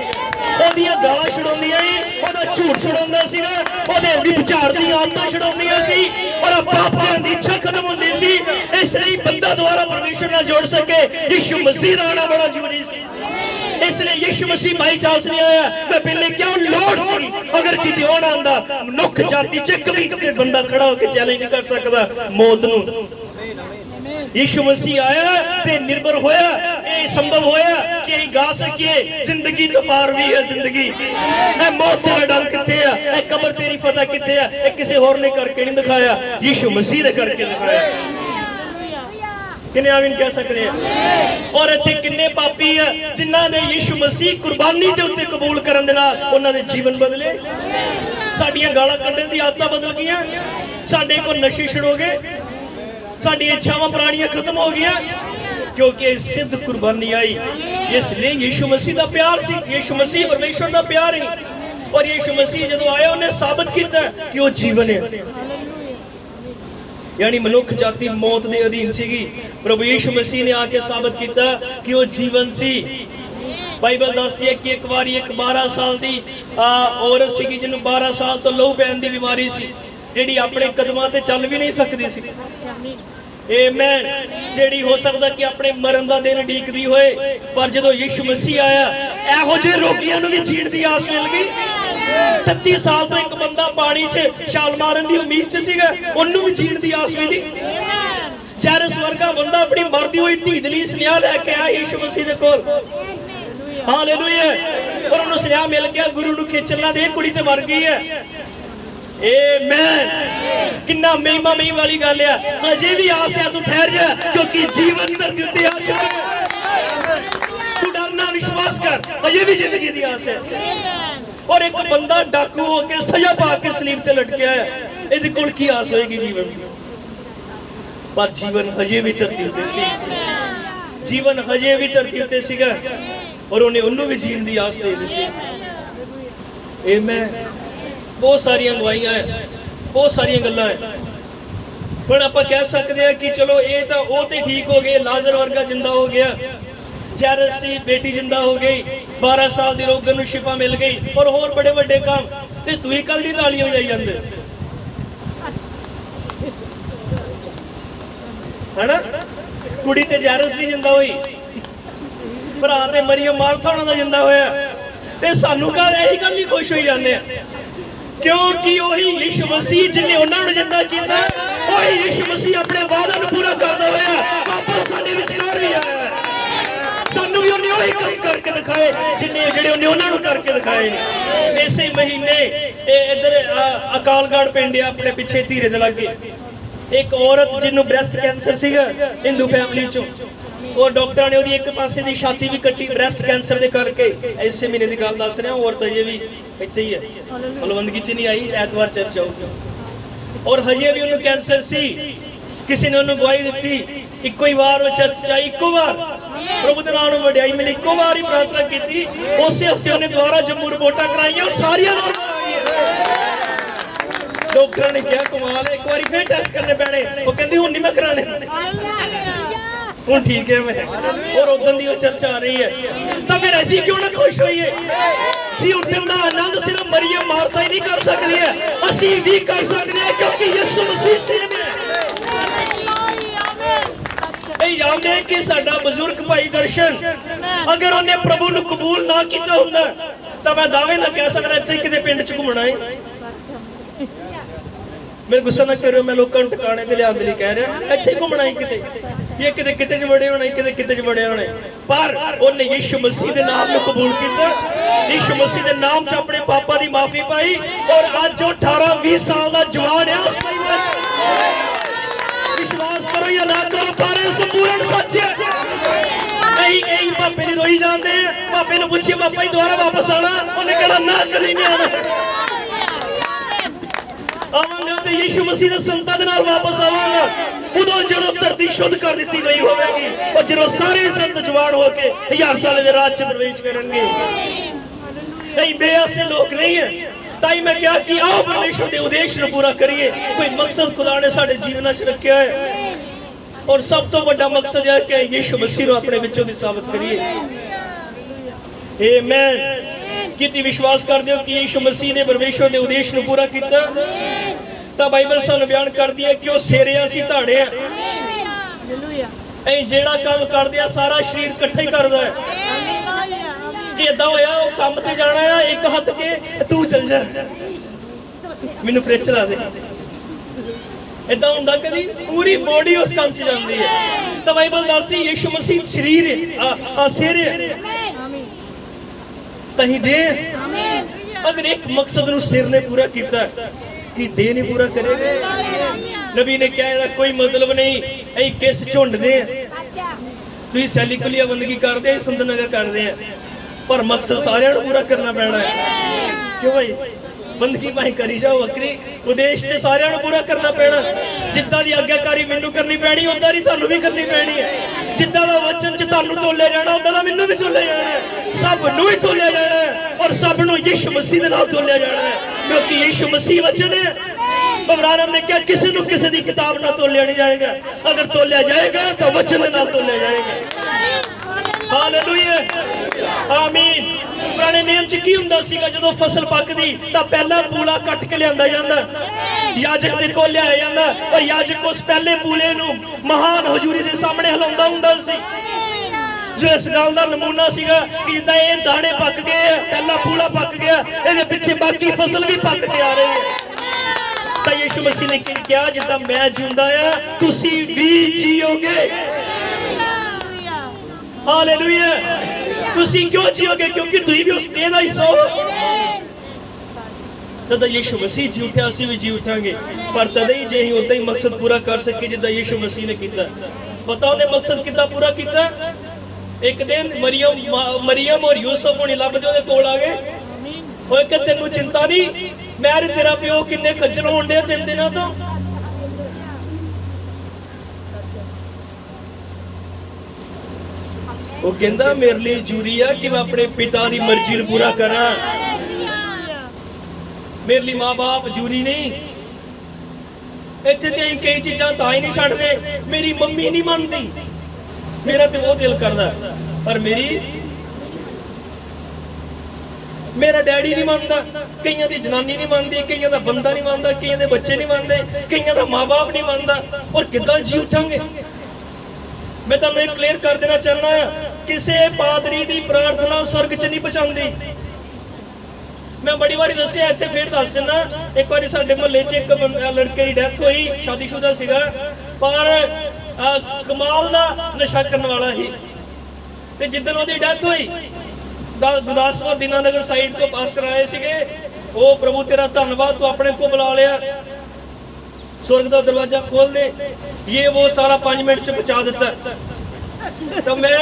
ओहदियां गालां छुड़ाउंदियां ही, ओहदा झूठ छुड़ाउंदा सीगा, ओहदे विचार दी आदतां छुड़ाउंदियां सी और पाप करन दी इच्छा खत्म हुंदी सी। इसलिए बंदा दोबारा परमेश्वर नाल जुड़ सके यीशु मसीह दा आना बड़ा जरूरी सी। इसलिए यीशु मसीह बाई चांस नहीं आया। मैं पहले क्यों लोड़ सी, अगर किते होना आंदा मनुख जाति च कभी बंदा खड़ा होकर चैलेंज नहीं कर सकता मौत नूं। यीशु मसीह आया ते निर्भर होया, ये संभव होया कि यही गा सकिए जिंदगी तो पार भी है जिंदगी। ए मौत तेरा डर किथे है, ए कब्र तेरी फतह किथे है, ए किसी होर ने करके नहीं दिखाया, यीशु मसीह ने करके दिखाया। किन्ने आमीन कह सकते हैं? और इत्थे किन्ने पापी है जिन्हां ने यीशु मसीह कुर्बानी दे उत्ते कबूल करन दे नाल उन्हां दे जीवन बदले, साडीआं गालां कड्ढण दी आदतां बदल गईयां, साडे कोल नशे छुड़ गए, साडी इच्छावां पुरानियां खत्म हो गईयां, क्योंकि सिद्ध कुर्बानी आई। इसलिए यीशु मसीह दा प्यार सी, यीशु मसीह परमेश्वर दा प्यार है। और यीशु मसीह जदों आया उन्हें साबित किया कि वो जीवन है, यानी मनुख जाति मौत के अधीन सी, प्रभु यीशु मसीह ने आके साबित किया कि वो जीवन सी। बाइबल दसदी है कि एक बारी एक 12 साल की औरत सी जिन्होंने 12 साल तो लहू पैन की बीमारी सी, जिहड़ी अपने कदमां ते चल भी नहीं सकती सी। आमीन। जिहड़ी हो सकदा कि अपने मरण का दिन उडीकदी होए, पर जदों यीशु मसीह आया इहो जिहे रोगियां नूं भी जीण दी आस मिल गई। 33 साल तो एक बंदा पानी च छाल मारन की उम्मीद च सीगा, उन्होंने भी जीण दी आस मिली। चैरस वर्गा बंदा अपनी मरदी हुई धी दी लई सुनेहा लैके आया यीशु मसीह दे कोल। हालेलुया। और उन्होंने सुनेहा मिल गया गुरु नूं खिचलना दे कुड़ी ते मर गई है। आमीन। कितना महिमा महिमा वाली गल है। अजे भी आस है, तू ठहर जा क्योंकि जीवन धरती ते आ चुका है। तू डरना, विश्वास कर, अजे भी जिंदगी दी आस है। और एक बंदा डाकू होके सजा पा के सलीब ते लटकिया है, इहदे कोल की आस होएगी जीवन दी? पर जीवन हजे भी धरती उत्ते सी, जीवन हजे भी धरती उत्ते सीगा और उन्हें उन्होंने भी जीवन की आस दे दी। आमीन। बहुत सारिया गवाहियां है, बहुत सारिया गल्लां है। हुण आपां कह सकते हैं कि चलो ये तो वो तो ठीक हो गए, लाजर वर्गा जिंदा हो गया, जैरस की बेटी जिंदा हो गई, 12 साल की रोगन नूं शिफा मिल गई और होर बड़े बड़े काम, ते तुसीं कल दी तालियां बजाई जांदे है ना। कुड़ी ते जैरस दी जिंदा हुई, भरा ते मरियम मार्था उन्हां दा जिंदा होया, ते सानू कल यही गल ही खुश होई जांदे आ क्योंकि वही यीशु मसीह जिन्हें उन्होंने जिंदा किया, वही यीशु मसीह अपने वादा को पूरा करता हुआ वापस साडे विचकार भी आया। सानू भी उन्हें वही काम करके दिखाए जिन्हें जेडे उन्हें उन्होंने करके दिखाए। इसे महीने इधर अकालगढ़ पिंड है अपने पिछे धीरे दे लागे, एक औरत जिन्हों ब्रेस्ट कैंसर सीगा हिंदू फैमिली चों, और डॉक्टर ने उसकी एक पासे की छाती भी कट्टी ब्रेस्ट कैंसर के करके। इसे महीने की गल दस रहा, औरत अजे भी इत्थे ही है, बलवंदगी च नहीं आई, ऐतवार चर्च आऊगी। और हजे भी उन्होंने कैंसर सी, किसी ने उन्होंने गवाही दी, इको ही बार वो चर्च च आई, इको बार प्रभु के नाम वड्याई मिली, इको बार ही प्रार्थना की। उस हफ्ते उन्हें दोबारा जम्मू रिपोर्टां कराई और सारियां डॉक्टर ने क्या कमाल है, एक बार फिर टेस्ट करने पैने, वो कहती हुण नहीं मैं कराने, हुण ठीक है मैं। और उदन दी चर्चा आ रही है, तो फिर ऐसी क्यों ना खुश होइए जी। उठन दा आनंद सिर्फ मरियम मार्था ही नहीं कर सकती है, असी भी कर सकते हैं क्योंकि यीशु मसीह सेम है। याद है कि साडा बुजुर्ग भाई दर्शन अगर उन्हें प्रभु नूं कबूल ना किया हुंदा तो मैं दावे ना कह सकदा इत्थे किते पिंड च घुमना है। मेरे गुस्सा ना करो, मैं लोगों को टिकाने ते लियाउण लई कह रहा, इत्थे घुमना ही किते, ये किते किते च बड़े होने, किते किते च बड़े होने। पर उन्हें यीशु मसीह के नाम को कबूल किया, यीशु मसीह के नाम च अपने पापा की माफी पाई और आज जो 18-20 साल का जवान है उस विश्वास करो या ना करो पर संपूर्ण सच है। यही पापे ने रोई जाते हैं, पापे ने पूछिए पापा ही दोबारा वापस आना, उन्हें कहना ना कभी नहीं आना, आवांगा तो यीशु मसीह के संतां दे नाल वापस आवांगा। उदों जो धरती शुद्ध कर दी गई होगी और जो सारे संत जवान होके 1000 साल के राज च प्रवेश करेंगे। कई बेआसे लोग नहीं है, ताई मैं क्या कि आओ परमेश्वर के उद्देश्य को पूरा करिए। कोई मकसद खुदा ने साडे जीवन च रखा है और सब तो बड़ा मकसद है कि यीशु मसीह को अपने विचों दी साबित करिए। आमीन। कितनी विश्वास कर दो कि यीशु मसीह ने परमेश्वर के उद्देश्य को पूरा किया, तो बाइबल सानू बयान कर दिया कि वो सेरे सी धाड़े हैं, जेड़ा काम कर दिया सारा शरीर इकट्ठा ही करता है। इदा होया वो काम ते जाना है, एक हाथ के तू चल जा मैनू फ्रिज चला दे, इदा हुंदा कदी पूरी बॉडी उस काम च जाती है। तो बाइबल दसदी यीशु मसीह शरीर है, सिर है, तही दे। अगर एक मकसद नूं सिर ने पूरा किया कि दे नहीं पूरा करेगा। नबी ने कहा कोई मतलब नहीं, ऐ किस झुंड दे तुसीं सैलीकुलिया बंदगी करदे, सुंदर नगर करदे हैं, पर मकसद सारिਆਂ ਨੂੰ पूरा करना पैना है। क्यों भाई बंदगी भाई करी जाओ वक्री, उद्देश्य ते सारिਆਂ ਨੂੰ पूरा करना पैना। जिद्दां दी आज्ञाकारी मैनू करनी पैनी, उद्दां दी तुहानू भी करनी पैनी है। जिद्दां दा वचन च तुहानू तोले जाना, उद्दां दा मैनू भी तोले जाना है। सब नू ही तोले जाना है और सब नू यीशु मसीह दे नाल तोले जाना है, क्योंकि यीशु मसीह वचन है। इब्राहिम ने कहा किसी नू किसी दी किताब ना तोलिया नहीं जाएगा, अगर तोलिया जाएगा तो वचन दे नाल तोलिया जाएगा। हालेलुया आमीन। पुराने नियम च की हुंदा सीगा, जदों फसल पकदी तां पहला पूला कट के लिआंदा जांदा, याजक दे कोल लिआया जांदा और याजक उस पहले पूले नूं महान हजूरी दे सामने हिलाउंदा हुंदा सी। जो इस गल का नमूना सीगा कि जिद्दां ये दाने पक गए, पहला पूला पक गया, इहदे पिछे बाकी फसल भी पक के आ रही है। तो यीशु मसीह ने कहा जिद्दां मैं जिंदा आ तुसीं भी जीओगे। हालेलुया तुसी क्यों जियोगे? क्योंकि तुसी भी उस देह दा हिस्सा हो। तद यीशु मसीह जी उठा, असीं भी जी उठांगे, पर तद ही जे उदा ही मकसद पूरा कर सके जिद्दां यीशु मसीह ने कीता। पता उन्हें मकसद किद्दां पूरा कीता? एक दिन मरियम और यूसुफ होनी लभदे उहदे कोल आ गए। ओए कि तेनू चिंता नहीं, मैं तेरा प्यो किन्ने खज्जल होण दे 3 दिनां तो। वो कहंदा मेरे लिए जरूरी है कि मैं अपने पिता दी मर्जी नूं पूरा करा। मेरे लिए माँ बाप जरूरी नहीं। इत्थे ते कई चीज़ां तां ही नहीं छड्डदे, मेरी मम्मी नहीं मनदी, मेरा तो वो दिल करदा, पर मेरा डैडी नहीं मानता, कईयां दी जनानी नहीं मानती, कईयां दा बंदा नहीं मानता, कईयां दे बच्चे नहीं मानते, कईयां दा माँ बाप नहीं मानता, और किद्दां जी उठांगे? मैं तुहानूं एक क्लियर कर देना चाहना है, किसी पादरी दी प्रार्थना स्वर्ग च नहीं पहुंचाती। मैं बड़ी बारी दस्सिया, इत्थे फिर दस दिना। एक बार साडे मुहल्ले च एक लड़के की डेथ हुई, शादीशुदा सीगा, पर कमाल दा नशा करने वाला ही। ते जिद्दन ओहदी डेथ हुई, गुरदासपुर दीनानगर साइड तो पास्टर आए सीगे, ओ प्रभु तेरा धन्नवाद, तू अपने को बुला लिया, स्वर्ग का दरवाजा खोल दे, ये वो सारा 5 मिनट च पहुंचा दिता। तो मैं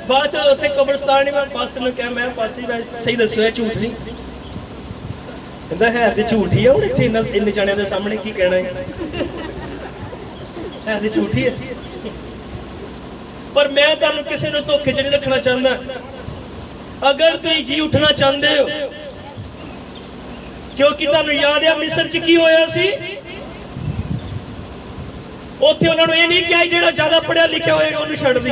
बाद उत्थे कब्रिस्तान में पास्टर ने कहा, मैं पास्टर जी सही दस्यो है, झूठ नहीं कहता है, तो झूठ ही है। हुण इत्थे इन्ने जणियां दे सामने की कहना है तो झूठ ही है। पर मैं तुहानूं किसी नूं धोखे च नहीं रखना चाहता। अगर तुसीं जी उठना चाहते हो, क्योंकि तुहानूं याद है मिस्र च की होया सी, उत्थे उन्हां नूं इह नहीं कहा जिहड़ा ज्यादा पढ़िया लिखिया होएगा उहनूं छड्ड दी,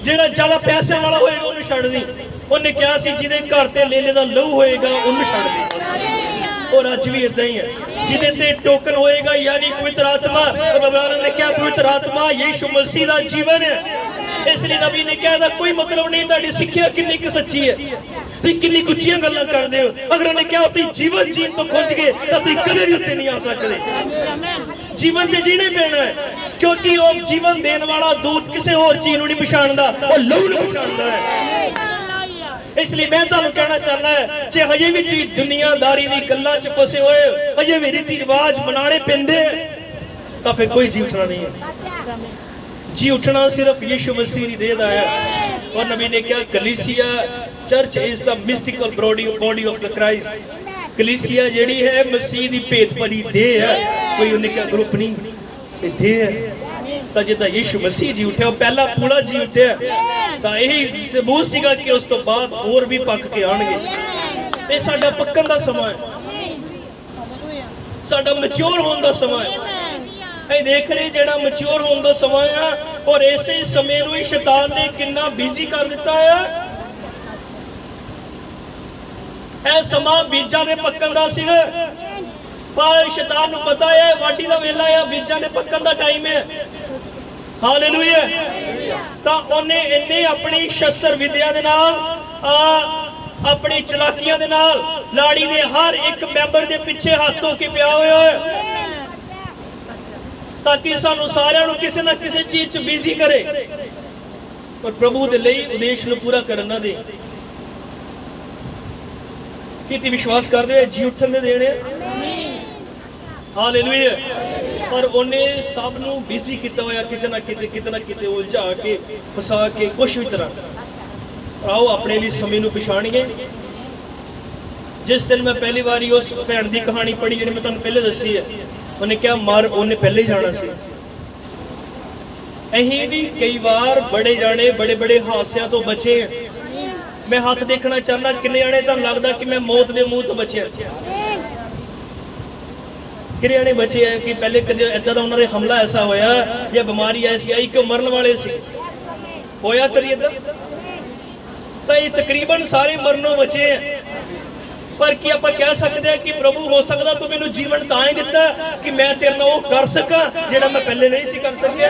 जिहड़ा ज्यादा पैसे वाला होएगा उहनूं छड्ड दी। उन्हें कहा सी जिहदे घर ते लेले दा लहू होएगा उहनूं छड्ड दी। और अज भी इदां ही है, जिहदे ते टोकन होएगा यानी पवित्र आत्मा, भगवान ने कहा पवित्र आत्मा यीशु मसीह दा जीवन है। इसलिए नबी ने कहा कोई मतलब नहीं तुहाडी सिक्ख्या कितनी कि सच्ची है, तुसीं कितनी उच्चियां गल्लां करदे हो। अगर उन्हें कहा तुसीं जीवन जीण तो खुंज गए तां तुसीं कदे भी उत्ते नहीं आ सकदे। जीवन ते जीने पैना है, क्योंकि वो जीवन देने वाला दूत किसी होर चीज नूं नहीं पछाणदा, वो लहू नूं पछाणदा है। इसलिए मैं तुहानूं कहना चाहना है, जे हजे भी तुसीं दुनियादारी दी गल्लां च फसे होए, हजे भी रीति रिवाज मनाने पैंदे, तां फिर कोई जी उठना नहीं है। जी उठना सिर्फ यीशु मसीह की देह दा है। और नबी ने कहा कलीसिया, church is the mystical body of the Christ. कलीसिया जेड़ी है मसीह दी भेत भरी देह है, कोई उन्हें क्या ग्रुप नहीं, ये देह है। तो जिद्दां यीशु मसीह जी उठा, पहला पूरा जी उठा, तो यही सबूत सीगा कि उस तो बाद होर भी पक के आउणगे। ये साडा पक्कण दा समा है, साडा मैच्योर होने दा समा है। देख रहे जेड़ा मैच्योर होने का समा है, और ऐसे समय नूं ही शैतान ने कितना बिजी कर दिता है। यह समा बीजा ने पक्कण दा सीगा, पर शैतान नूं पता है वाढी दा वेला है, बीजा ने पक्कण दा टाइम है। हालेलुया। तां ओने इन्ने अपनी शस्त्र विद्या दे नाल, अपनी चलाकियां दे नाल लाड़ी दे हर एक मैंबर दे पिछे हाथ धो के पिया होया है, ताकि सानू सारिਆਂ ਨੂੰ ਕਿਸੇ ਨਾ ਕਿਸੇ चीज च बिजी करे और प्रभु दे ਲਈ उद्देश्य ਨੂੰ पूरा ਕਰਨ ना दे। किती विश्वास करदे हो जी उठन दे देने? हालेलुया। पर उन्हें सब नू बिजी किया होया, कितना किते उलझा के फसा के कुछ भी तरह। आओ अपने लिए समय नू पछाणीए। जिस दिन मैं पहली बार उस भैन की कहानी पढ़ी जी मैं तुहानूं पहले दसी है, उन्हें क्या मर उन्हें पहले ही जाना सी। अहीं भी कई बार बड़े जाने बड़े बड़े हादसों तो बचे हैं। मैं हाथ देखना चाहना किन्ने जाने तुहानूं लगदा कि मैं मौत के मुंह तो बचे, किन्ने जाने बचे हैं कि पहले कदे इदां दा उन्हां दे हमला ऐसा होया या बीमारी ऐसी आई कि मरन वाले सी, होया कदी इदां? तां ये तकरीबन सारे मरनों बचे हैं। पर की आप कह सकते हैं कि प्रभु हो सकता तू मैनू जीवन तां ही दिता कि मैं तेरे नाल वो कर सका जिहड़ा मैं पहले नहीं सी कर सकिया।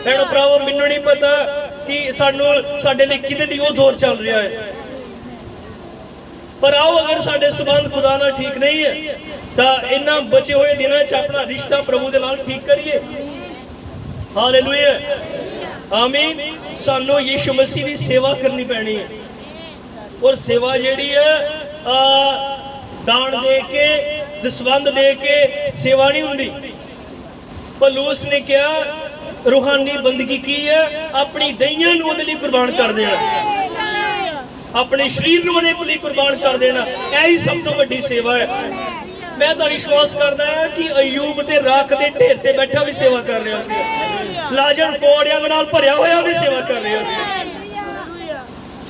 भैणो भरावो मैनू नहीं पता कि साडे लिए किहदे लई वो दौर चल रहा है, पर आओ अगर साडे संबंध खुदा नाल ठीक नहीं है तां इन्हां बचे हुए दिनां च अपना रिश्ता प्रभु दे नाल ठीक करिए। हालेलुया। आमीन। सानू यीशु मसीह की सेवा करनी पैनी है। और सेवा जिहड़ी है दान दे के दसवंध दे के सेवा नहीं हुंदी। पौलुस ने कहा रूहानी बंदगी की है, अपनी दहियां नूं उहदे लई कुर्बान कर देना, अपने शरीर नूं उहदे लई कुर्बान कर देना, यही सब तो वड्डी सेवा है। मैं तो विश्वास करता है कि अयूब ते राख दे ढेर ते बैठा भी सेवा कर रहा सी, लाजर फोड़ियां दे नाल भरिया होया भी सेवा कर रहा सी।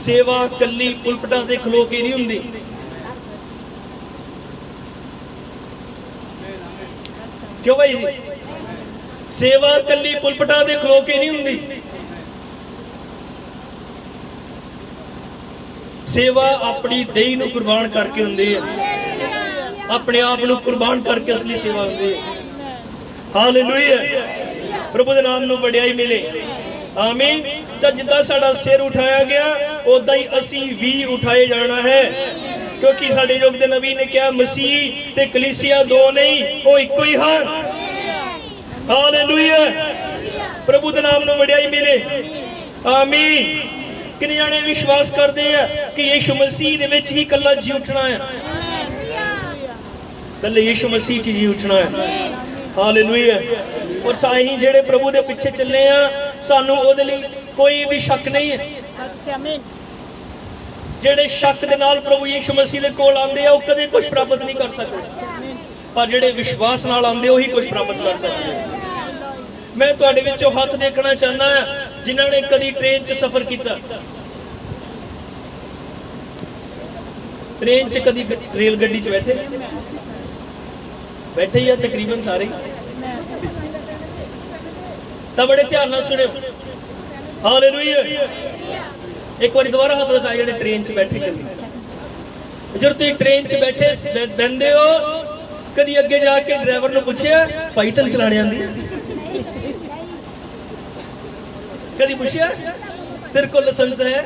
सेवा कल्ली पुलपटां ते खलो के नहीं हुंदी। क्यों भाई जी? सेवा कल्ली पुलपटां ते खलो के नहीं हुंदी। सेवा अपनी देही नूं कुर्बान करके हुंदी है, अपने आप नूं कुर्बान करके असली सेवा हुंदी है। हालेलुया, प्रभु दे नाम नूं वडियाई मिले। आमीन। तो जिद्दां साडा सिर उठाया गया उदां ही असीं भी उठाए जाना है, क्योंकि साडे युग दे नबी ने कहा मसीह ते कलीसिया दो नहीं, वो इक्को ही है। हालेलुया, प्रभु दे नाम नूं वडियाई मिले। आमीन। कितने जाने विश्वास करते हैं कि यीशु मसीह दे विच ही कल्ला जी उठना है, कल्ले यीशु मसीह च जी उठना है। हालेलुया। और साईं जेड़े प्रभु दे पीछे चले आ, सानू ओदे लई कोई भी शक नहीं है। जेड़े शक दे नाल प्रभु यीशु मसीह दे कोल आंदे आ, वो कदे कुछ प्राप्त नहीं कर सकते, पर जेड़े विश्वास नाल आंदे वही कुछ प्राप्त कर सकते। मैं तुहाडे विचों हत्थ देखना चाहना जिन्हां ने कदी ट्रेन च सफर किया, ट्रेन च कदी रेल गड्डी च बैठे ही तकरीबन सारे। तो बड़े ध्यान नाल सुनियो। हालेलुया। एक बार दोबारा हाथ दिखाए जेडे ट्रेन च बैठे। कदी जब तुम ट्रेन च बैठे बहते हो, कदी अगे जाके ड्राइवर ने पूछया भाई तेन चलाने आंदी? कदी पूछया तेरे को लाइसेंस है?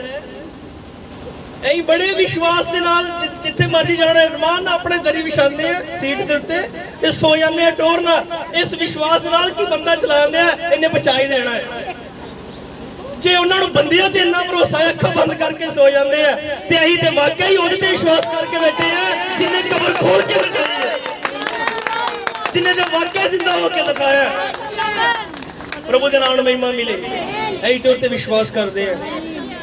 यही बड़े विश्वास के नाल जिथे मर्जी जाना रमान अपने दरी विछाते हैं सीट के उत्ते ते सो जाने टोर ना, इस विश्वास नाल कि बंदा चला दिया इन्हें बचा ही देना है। जे उन्होंने बंदियां ते इन्ना भरोसा है, अखां बंद करके सो जाते हैं, ते असीं ते वाकई उहदे ते विश्वास करके बैठे हैं जिन्हें कबर खोल के दिखाई है, जिन्हें ते वाकई जिंदा होकर दिखाया। प्रभु दे नाम महिमा मिले। यही तौर ते विश्वास करते हैं,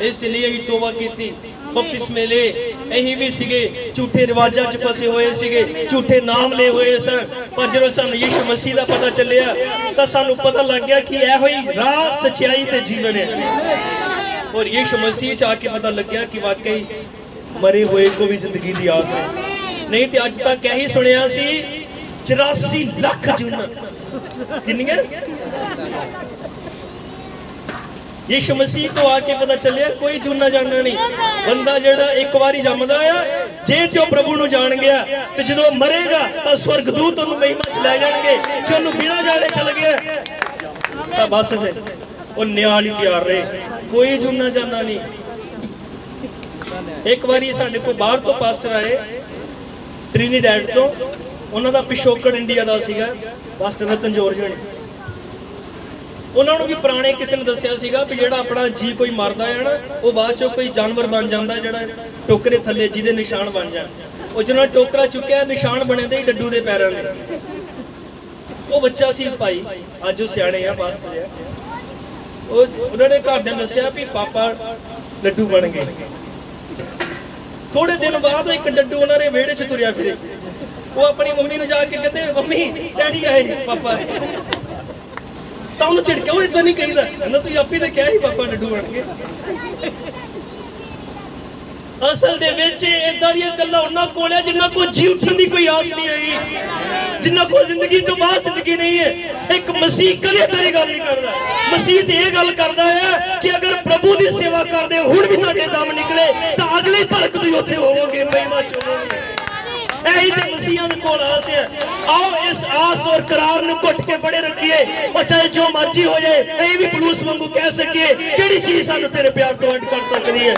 इसलिए ही तौबा की, बपतिस्मे ले। यही भी सीगे झूठे रिवाजा च फसे हुए सीगे, झूठे नाम ले हुए सन, पर जो सानू यीशु मसीह का पता चलिया तो सानू पता लग गया कि यह ही राह सच्चाई ते जीवन है। और यीशु मसीह च आके पता लग गया कि वाकई मरे हुए को भी जिंदगी दी आस है। नहीं तो अज तक यही सुनिया सी 84 लाख जूना किन्नियां। यीशु मसीह तो आके पता चलिया कोई जूना जानना नहीं। बंदा जेड़ा एक बारी जमदा है, जे जो प्रभु नूं जान गया तो जो मरेगा तो स्वर्गदूत उन्हें महिमा च लै जाणगे, जो उन्हें बिना जाने चल गया तो बस फिर वो न्याल ही तैयार रहे, कोई जूना जानना नहीं। एक बारी साडे कोल बाहर तो पास्टर आए ट्रिनिडैड तो, उन्हां दा पिछोकड़ इंडिया दा सीगा, पास्टर रतन जॉर्ज ने। उन्होंने भी पुराने किसी ने दसिया सीगा भी जेड़ा अपना जी कोई मारदा है ना, वो बाद चो कोई जानवर बन जाता है, जेड़ा टोकरे थले जिहदे निशान बन जाए। वो जिन्होंने टोकरा चुक्या निशान बने दे डड्डू के पैरों के। वो बच्चा सी भाई, अज वो सियाणे आ पास्टर है, उन्होंने घरदियां दसिया भी पापा डड्डू बन गए। थोड़े दिन बाद एक डड्डू उन्होंने वेड़े च तुरिया फिरे। वो अपनी मम्मी ने जाके कहते मम्मी डैडी आए पापा, तो उन्हें झिड़किया वो इदा नहीं कहीदा, तू आप ही तो क्या ही पापा डड्डू बन गए। असल दे विच इदां दी गल्लां उन्हां कोल है जिन्हां को जी उठण दी कोई आस नहीं है, जिन्हां को जिंदगी तो बाद जिंदगी नहीं है। एक मसीह कदे तेरी गल नहीं करदा। मसीह ते ये गल करदा है कि अगर प्रभु दी सेवा करदे हुण भी तुहाडे दम निकले तो अगले भड़क तुसीं उत्थे होवोगे, महिमा च होवोगे। यही तो मसीहा दे कोल आस है। आओ इस आस और करार नूं घुट के फड़े रखिए, और चाहे जो मर्जी हो जाए यही भी पलूस वांगू कह सकिए किहड़ी चीज सानू तेरे प्यार तो अड कर सकती है।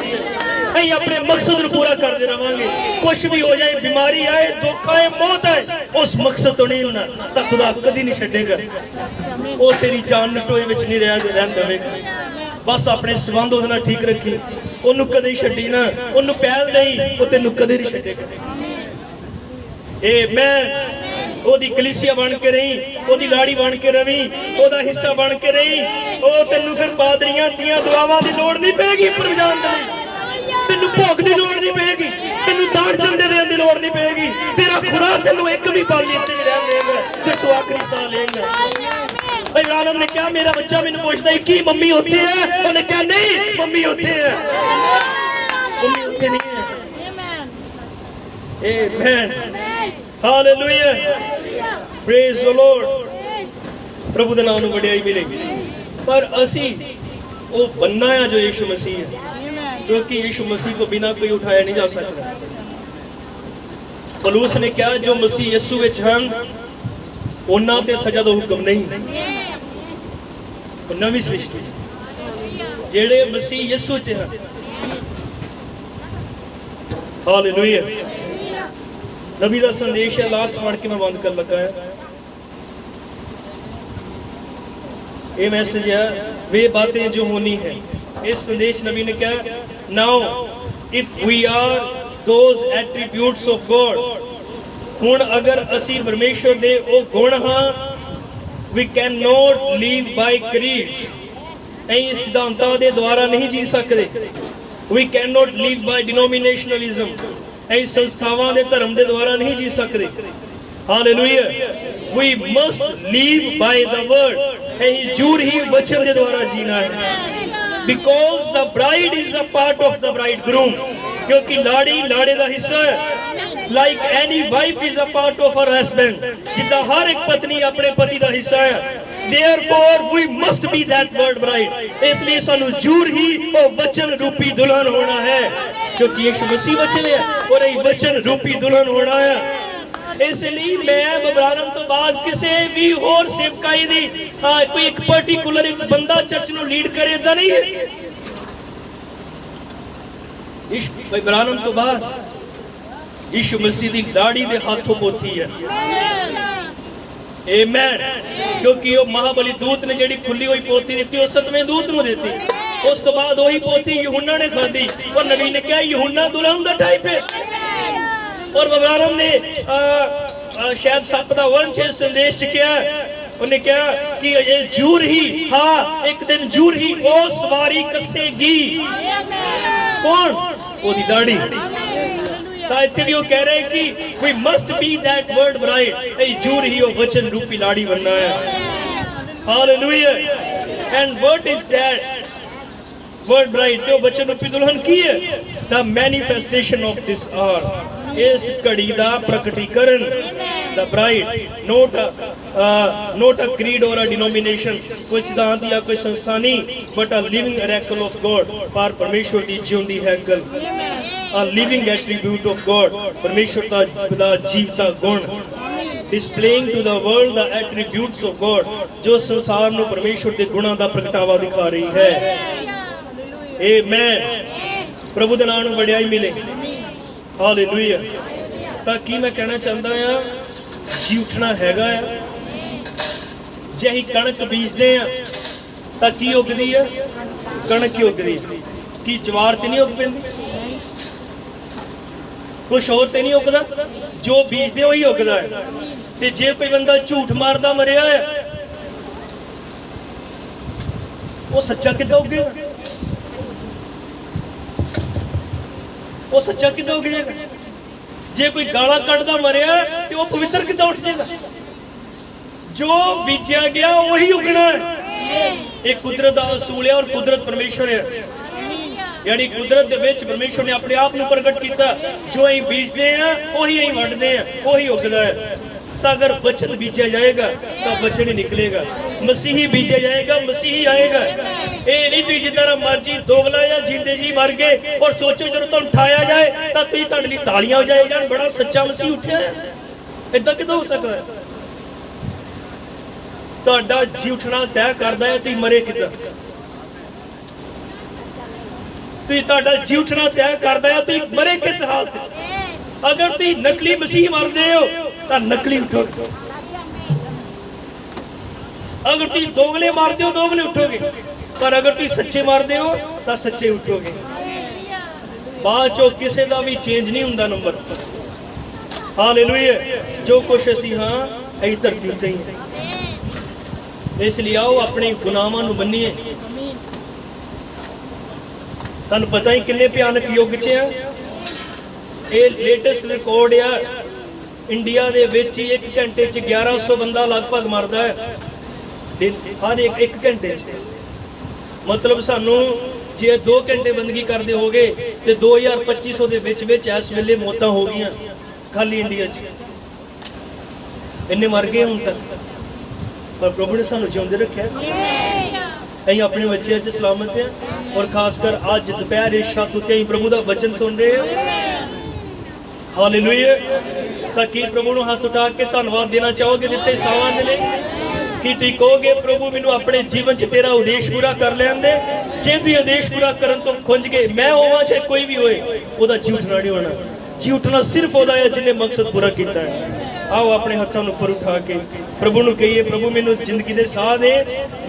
ਅਸੀਂ अपने मकसद ਨੂੰ पूरा करते रहांगे। कुछ भी हो जाए, बीमारी आए, दुख आए, मौत आए, उस मकसद तो नहीं होना तो खुदा कभी नहीं छड्डेगा। वो तेरी जान टोए विच नहीं रहन देवेगा। बस अपने संबंध ਉਹਦੇ ਨਾਲ ठीक रखी, ਉਹਨੂੰ कदे ਛੱਡੀ ना, ਉਹਨੂੰ ਪਹਿਲ ਦੇਈ, ਉਹ ਤੈਨੂੰ कदे नहीं ਛੱਡੇਗਾ। आमीन। ਉਹਦੀ कलीसिया बन के रही, ਉਹਦੀ लाड़ी बन के रवी, ਉਹਦਾ हिस्सा बन के रही, ਉਹ ਤੈਨੂੰ फिर पादरियां ਦੀਆਂ दुआवां ਦੀ ਲੋੜ नहीं पेगी प्रभु जान दे, ਤੈਨੂੰ ਭੋਗ ਦੀ ਲੋੜ नहीं पेगी, ਤੈਨੂੰ ਦਾਨ ਚੰਦੇ ਦੇਣ ਦੀ ਲੋੜ नहीं पेगी। तेरा खुदा ਤੈਨੂੰ ਇੱਕ ਵੀ ਪਲ ਇੱਥੇ ਨਹੀਂ ਰਹਿਣ ਦੇਗਾ ਜੇ ਤੂੰ ਆਖਰੀ ਸਾਹ ਲਏਗਾ। भाई इब्राहिम ने कहा मेरा बच्चा मैंने पूछता है कि मम्मी होती है, उन्हें कहा नहीं मम्मी होती है, मम्मी होती नहीं है। आमीन, हालेलुया, प्रेज द लॉर्ड। प्रभु दे नाम ਨੂੰ ਵਡਿਆਈ ਮਿਲੇਗੀ। पर ਅਸੀਂ ਉਹ बनना है जो यीशु मसीह है, क्योंकि यीशु मसीह को बिना कोई उठाया नहीं जा सकता। पौलुस ने कहा जो मसीह यीशु विच ਹਨ ਉਹਨਾਂ ਤੇ सजा ਦਾ ਹੁਕਮ नहीं, नवी सृष्टि जेड़े मसीह यीशु च हैं। हालेलुया। नबी दा संदेश है, लास्ट पढ़ के मैं बंद कर लगा है। ये मैसेज है वे बातें जो होनी है। इस संदेश नबी ने कहा now if we are those attributes of God, हुण अगर असी परमेश्वर दे ओ गुण हां, we cannot live by creeds, ऐ सिद्धांतां दे द्वारा नहीं जी सकते। we cannot live by denominationalism, ऐ संस्थावां दे धर्म दे द्वारा नहीं जी सकते। Hallelujah. we must live by the word, ऐ जूर ही वचन दे द्वारा जीना है। because the bride is a part of the bridegroom, क्योंकि लाड़ी लाड़े दा हिस्सा है। like any wife is a part of her husband, जिदा हर एक पत्नी अपने पति दा हिस्सा है। therefore we must be that word bride, इसलिए सानू जरूर ही वो वचन रूपी दुल्हन होना है, क्योंकि यीशु मसीह वचन है और ये वचन रूपी दुल्हन होना है। इसलिए मैं इब्राहिम तो बाद किसी भी और सेवकाई दी कोई एक पर्टिकुलर एक बंदा चर्च नु लीड करे दा नहीं है। इब्राहिम तो बाद यीशु मसीह दी लाड़ी दे हाथों पोथी है। आमीन। क्योंकि वो महाबली दूत ने जेड़ी खुली हुई पोथी दी वो 7वें दूत नु देती, उस तो बाद वही पोथी यूहन्ना ने खादी और नबी ने कहा यूहन्ना दुल्हन दा टाइप है। और इब्राहिम ने शायद सप दा वंश संदेश च किया, उन्हें कहा कि ये जूर ही हाँ एक दिन जूर ही वो सवारी कसेगी। कौन? ओदी दाढ़ी। इत्थे भी वो कह रहे हैं कि we must be that word bride, ऐ जूर ही वो वचन रूपी लाड़ी बनना है। Hallelujah. and what is that word bride? तो वचन रूपी दुल्हन की है the manifestation of this hour, इस घड़ी दा प्रकटीकरण। the bride not a creed or a denomination, कोई सिद्धांत या कोई संस्था नहीं, but a living oracle of God, पर परमेश्वर दी जिउंदी हैकल, a living attribute of God, परमेश्वर दा जीवता गुण, displaying to the world the attributes of God, जो संसार नु परमेश्वर दे गुणां दा प्रगटावा दिखा रही है। आमीन। प्रभु दे नाम नु वडियाई मिले। हालेलुया। ताकि मैं कहना चाहता हां जी उठना हैगा है। जे ही कणक बीजदे आ तां की उगदी है? कणक ही उगदी। की जवार ते नहीं उग पैंदी? कुछ और ते नहीं उगदा? जो बीजदे वही उगदा है। ते जे कोई बंदा झूठ मारदा मरिया है वो सच्चा किद्दां उगेगा? वो सच्चा किद्दां उगेगा? जे कोई गाला कटदा मरिया तो वो पवित्र किद्दां उठ जाएगा? जो बीजा गया वही उगना है। एक कुदरत दा असूल है और कुदरत परमेश्वर है, यानी कुदरत दे विच परमेश्वर ने अपने आप नूं प्रगट कीता। जो अहीं बीजदे हैं वही अहीं वड्डदे हैं, वही उगदा है। तो अगर वचन बीजा जाएगा तो वचन ही निकलेगा। मसीही बीजा जाएगा, मसीही आएगा। ये नहीं तुम जितना मर्जी दोगला या जिंदे जी मर गए और सोचो जो तुम उठाया जाए तो तुम तुहाडे लई तालियां हो जाए जान, बड़ा सच्चा मसीह उठा है। इदां किदां हो सकदा है? तुहाडा जी उठना तय करदा है तुम मरे किदां। तुहाडा जी उठना तय करदा है तुम मरे किस हालत च। अगर तुम नकली मसीह मरदे हो तो नकली उठोगे, अगर तुम दोगले मारते हो दोगले उठोगे। पर अगर तुम सच्चे मरते हो तो सच्चे उठोगे। बाद चो किसी का भी चेंज नहीं होंदा नंबर। हालेलुया। जो कुछ असी हाँ अं धरती उत्ते ही है। इसलिए आओ अपने गुनाहों को मन्नीए। तुहानूं पता ही किन्ने भयानक युग च है। ये लेटेस्ट रिकॉर्ड आ इंडिया दे विच ही 1 घंटे च 1100 बंदा लगभग मरदा है हर एक घंटे च। मतलब सानू जे 2 घंटे बंदगी करते हो गए तो 2000-2500 के विच इस वेले मौतां हो गई खाली इंडिया च। इन्ने मर गए हुण तक, पर प्रभु ने सानू जिउंदे रखिया। असीं अपने बच्चों च सलामत हैं। और खासकर अज दोपहर इस छत उत्ते असीं प्रभु का वचन सुन रहे हैं। हालेलुया। तां की प्रभु नूं हाथ उठा के धन्नवाद देना चाहोगे दिते सावां दे लई? कि तुम कहोगे प्रभु मैनू अपने जीवन च तेरा उद्देश पूरा कर लैन दे। जे तुम उद्देश पूरा करन तो खुंज गए मैं होवां चाहे कोई भी होए, ओहदा जी उठना नहीं होना। जी उठना सिर्फ ओहदा है जिन्हें मकसद पूरा किया है। आओ अपने हाथों ऊपर उठा के प्रभु नूं कहिए प्रभु मैनू जिंदगी दे साह दे,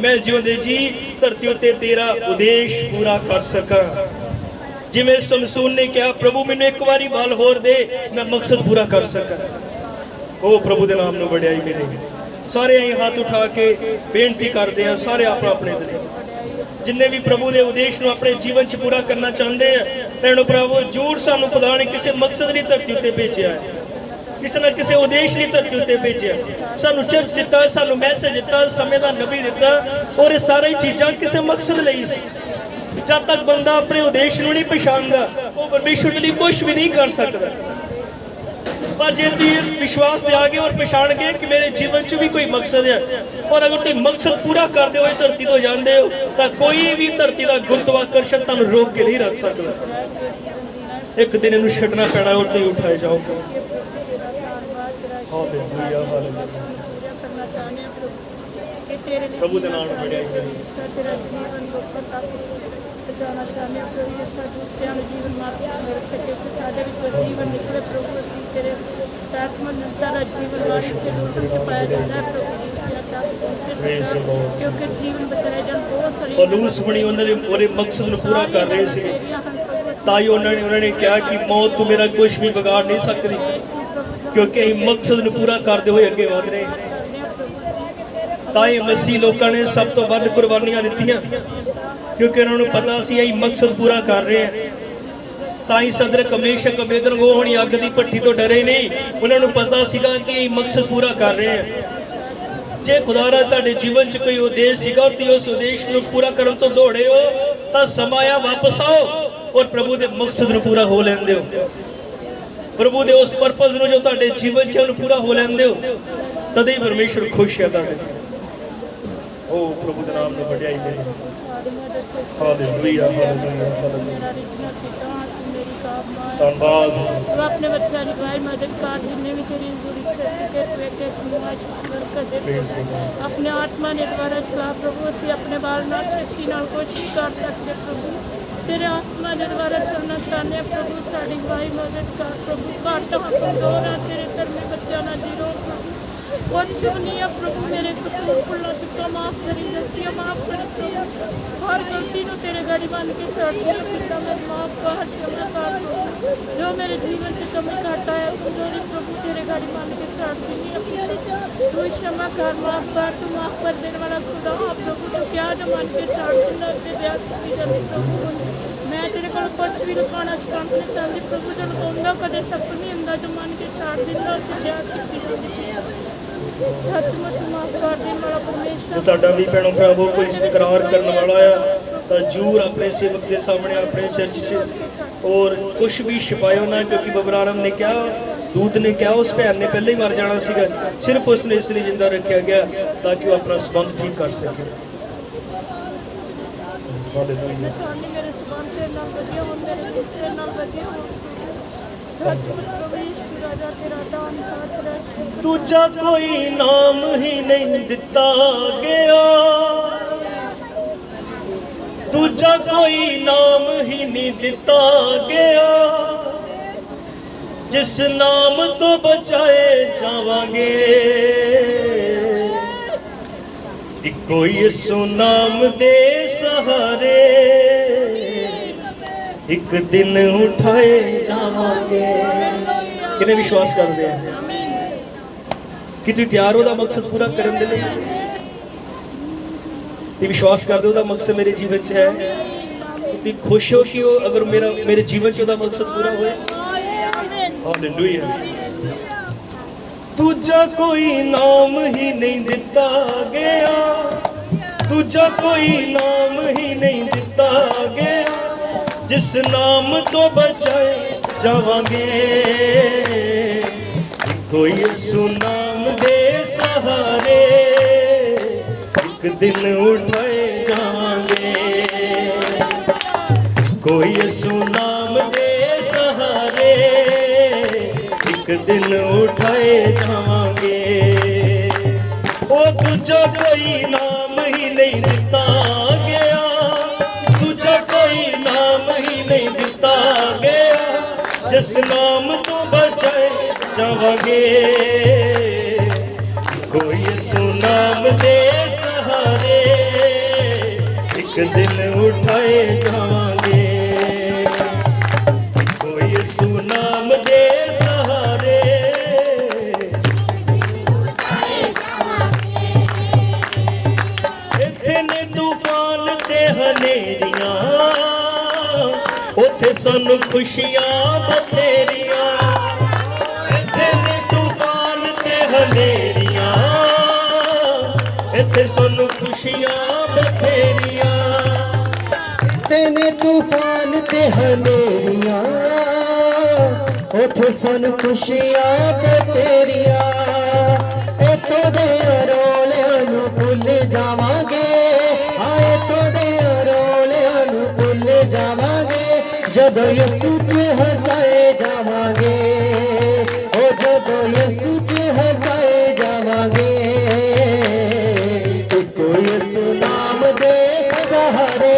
मैं जिउंदे जी धरती उत्ते तेरा उद्देश पूरा कर सकां। जिवें समसून ने कहा प्रभु मैनू एक बारी बल होर दे, मैं मकसद पूरा कर सकां। ओ प्रभु दे नाम नूं वडियाई मिलेगी। सारे अं हाथ उठा के बेनती करते हैं सारे अपना अपने जिन्हें भी प्रभु के उद्देश को अपने जीवन च पूरा करना चाहते हैं। भैणों भरावो जरूर सानू खुदा ने किसी मकसद नहीं धरती उत्ते भेजा है, किसी न किसी उद्देश नहीं धरती उत्ते भेजा। सानू चर्च दिता, सानू मैसेज दिता, समय का नबी दिता और ये सारी चीज़ां किसी मकसद लई सी। जब तक बंदा अपने उद्देश को नहीं पछाणदा वो परमेश्वर के लिए कुछ भी नहीं कर सकता। पर जे विश्वास दे आगे और पछाण गए कि मेरे जीवन च भी कोई मकसद है और अगर तुम मकसद पूरा करते हुए धरती तो जाते हो तो कोई भी धरती का गुरुत्वाकर्षण तुहानूं रोक के नहीं रख सकता। एक दिन इन्हूं छड्डना पैना और तुसीं उठाए जाओगे। Hallelujah hallelujah. प्रभु दे नाम वडियाई जाना चाहते हैं प्रभु ये दूसरे जीवन मार्ग में रख सके तो सारे भी जीवन निकले प्रभु तेरे साथ में तारा जीवन मार्ग के रूप में पाया जाना है प्रभु। क्योंकि जीवन बचाए जान बहुत सारी पौलुस बणी उन्होंने पूरे मकसद को पूरा कर रहे थे। ताई उन्होंने कहा कि मौत तो मेरा कुछ भी बिगाड़ नहीं सकती क्योंकि मकसद को पूरा करते हुए अगे वध रहे हैं। ताई मसीह लोगों ने सब तो वध कुर्बानियां दित्तियां क्योंकि उन्होंने पता सी यही मकसद पूरा कर रहे हैं। ताई सदरक मेशक अबेदनगो होनी अग की भट्टी तो डरे नहीं, उन्होंने पता सीगा कि यही मकसद पूरा कर रहे हैं। जे खुदारा तुहाडे जीवन च कोई उद्देश सीगा ते उस उद्देश को पूरा करन तो दौड़े हो तो समय आ वापस आओ और प्रभु के मकसद को पूरा हो लैंदे हो। प्रभु के उस परपज जो तुहाडे जीवन च पूरा हो लैंदे हो तद ही परमेश्वर खुश है तुहाडे। ओ प्रभु के नाम में वडियाई मिले। Hallelujah hallelujah hallelujah. धन्यवाद। तो अपने बच्चों की भाई मदद कर जिन्हें भी तेरी अपने आत्मा ने द्वारा चला प्रभु असी अपने बाल नाल शक्ति नाल कुछ भी कर सकते प्रभु तेरे आत्मा के द्वारा चलना चाहते हैं प्रभु। साड़ी भाई मदद कर प्रभु घट कमजोर है तेरे धर्मी बच्चों ना जीरो प्रभु कुछ नहीं है प्रभु। मेरे कसूर खुला चुका माफ करी गलतियाँ माफ कर प्रभु। हर गलती को तेरे गाड़ी बन के छोड़ दिया पिता मैं माफ कर क्षमा कर जो मेरे जीवन से कमी घटा है कमजोरी प्रभु तेरे गाड़ी बन के छोड़ दी तू क्षमा कर माफ कर तू माफ कर देने वाला खुदा प्रभु तो क्या जो मन के छोड़ देना मैं तेरे को कुछ भी लुकाना नहीं चाहती प्रभु जो लुकाउंदा कदे सप नहीं हुंदा जो मन के छाड़ दिंदा उसे दया कीती भी भैनों भरावो कोई इकरार करने वाला है तो जरूर अपने सेवक के सामने अपने चर्च च और कुछ भी छुपायो ना क्योंकि बबरारम ने क्या दूत ने क्या उस भैन ने पहले ही मर जाना सीगा सिर्फ उसने इसलिए जिंदा रखा गया ताकि वो अपना संबंध ठीक कर सके। दूजा कोई नाम ही नहीं दिता गया दूजा कोई नाम ही नहीं दिता गया जिस नाम तो बचाए जावांगे इको यीशु नाम दे सहारे एक दिन उठाए जावांगे। किने विश्वास करते हैं कि तू तैयार हो मकसद पूरा करने दे लई? तू विश्वास कर दो मकसद मेरे जीवन च है? तू खुश हो कि अगर मेरे जीवन च ओदा मकसद पूरा होए? हालेलुया। दूजा कोई नाम ही नहीं दिता गया, दूजा कोई नाम ही नहीं दिता गया जिस नाम तो बचाए जावांगे। कोई यीशु नाम दे सहारे एक दिन उठाए जावांगे। कोई यीशु नाम दे सहारे एक दिन उठाए जावांगे। ओ दूजा कोई नाम ही नहीं दिता गया, दूजा कोई नाम ही नहीं दिता गया जिस नाम तो बचाए जावांगे। कोई यीशु नाम दे सहारे एक दिन उठाए जावांगे। कोई यीशु नाम दे सहारे इत्थे ने तूफान ते हनेरियां, उथे सानू खुशियां बथेरियां। इत्थे ने तूफान ते हनेरियां, इत्थे सानू खुशियां बथेरियां। इत्थे ने तूफान ते हनेरियां, उथे सन खुशियां बथेरियां। इत्थों दे अरोलियां नू भुल जावांगे, हाय इत्थों दे अरोलियां नू भुल जावांगे जदों यीशु च हसाए जावांगे। ओ जदों यीशु च हसाए जावांगे। इको यीशु नाम दे सहारे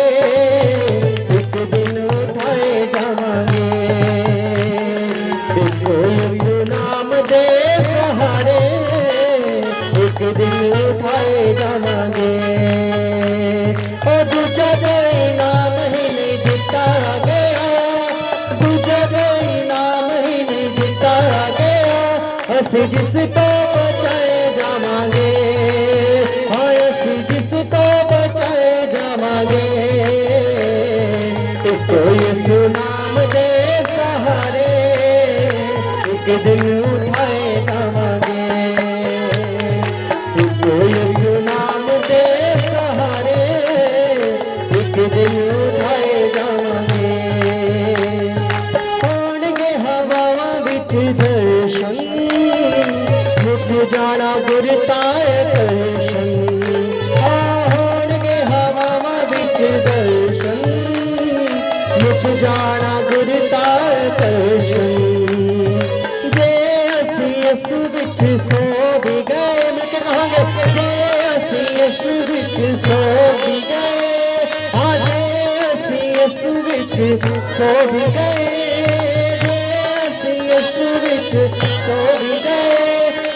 एक दिन उठाए जावांगे। इको यीशु नाम दे सहारे एक दिन उठाए जावांगे। ओ दूजा कोई नाम ही नहीं दिता गया, दूजा कोई नाम ही नहीं दिता गया असी जिसको बचाए जावांगे। हाँ असी जिसको बचाए जावांगे। इको यीशु नाम दे सहारे एक दिन उठाए जावांगे। इको यीशु नाम दे सहारे एक दिन उठाए जावांगे। होणगे हवावां विच दर्शन, मुक जाना गुरताए दर्शन। होणगे हवावां विच दर्शन, मुक जाना गुरताए दर्शन। जे असी यीशु विच सो भी गए, मिलके कहांगे जे असी यीशु विच सो भी गए। हाँ जे असी यीशु विच सो भी गए, जे असी यीशु विच सो भी गए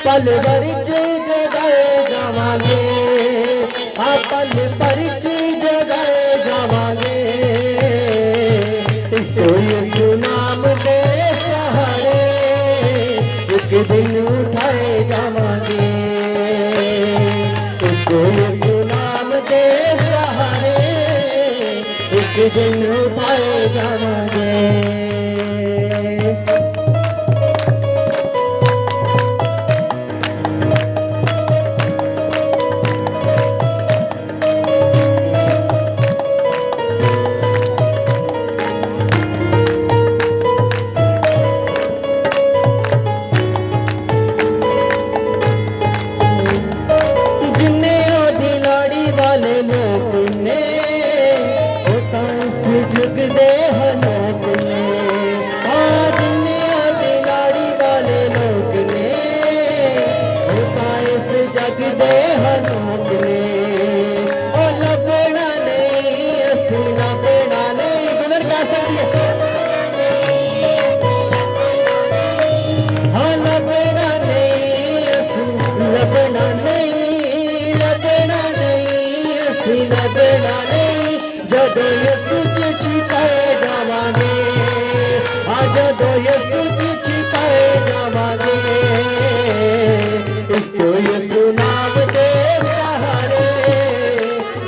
पल भर च जगाए जावांगे। हाँ पल भर च जगाए जावांगे। इको यीशु नाम दे सहारे एक दिन उठाए जावांगे। इको यीशु नाम दे सहारे एक दिन उठाए जावांगे। जिन्ने ओ दिलाड़ी वाले लोग ने ओ तां इस जदों यसू च छिपाए जावांगे, जदों यसू च छिपाए जावांगे, इको यसू नाम दे सहारे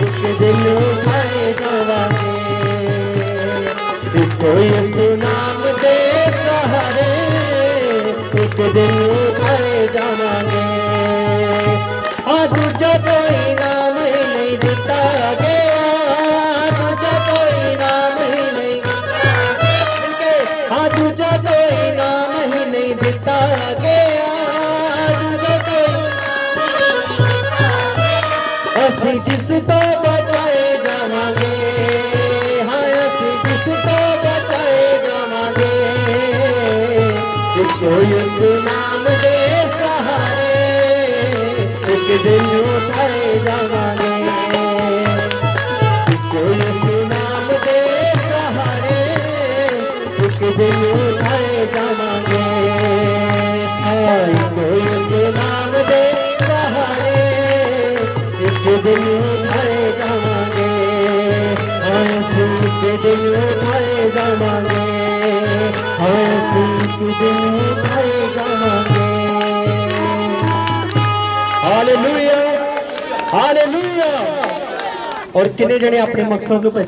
एक दिन उठाए जावांगे, इको यसू नाम दे सहारे एक दिन उठाए जावांगे। दूजा कोई नाम ही नहीं दिता गया, दूजा कोई नाम ही नहीं, दूजा कोई नाम ही नहीं दिता गया, दूजा कोई, असी जिस तो बचाए जावांगे, हाँ असी जिस तो बचाए जावांगे, इको यसू नाम दे सहारे एक दिन उठाए जावांगे, इको यसू नाम दे सहारे एक दिन उठाए जावांगे, इको यसू नाम दे सहारे एक दिन उठाए जावांगे, ऐसे एक दिन उठाए जावांगे, ऐसे एक दिन उठाए जावांगे। Hallelujah, hallelujah. और कितने जने अपने मकसद को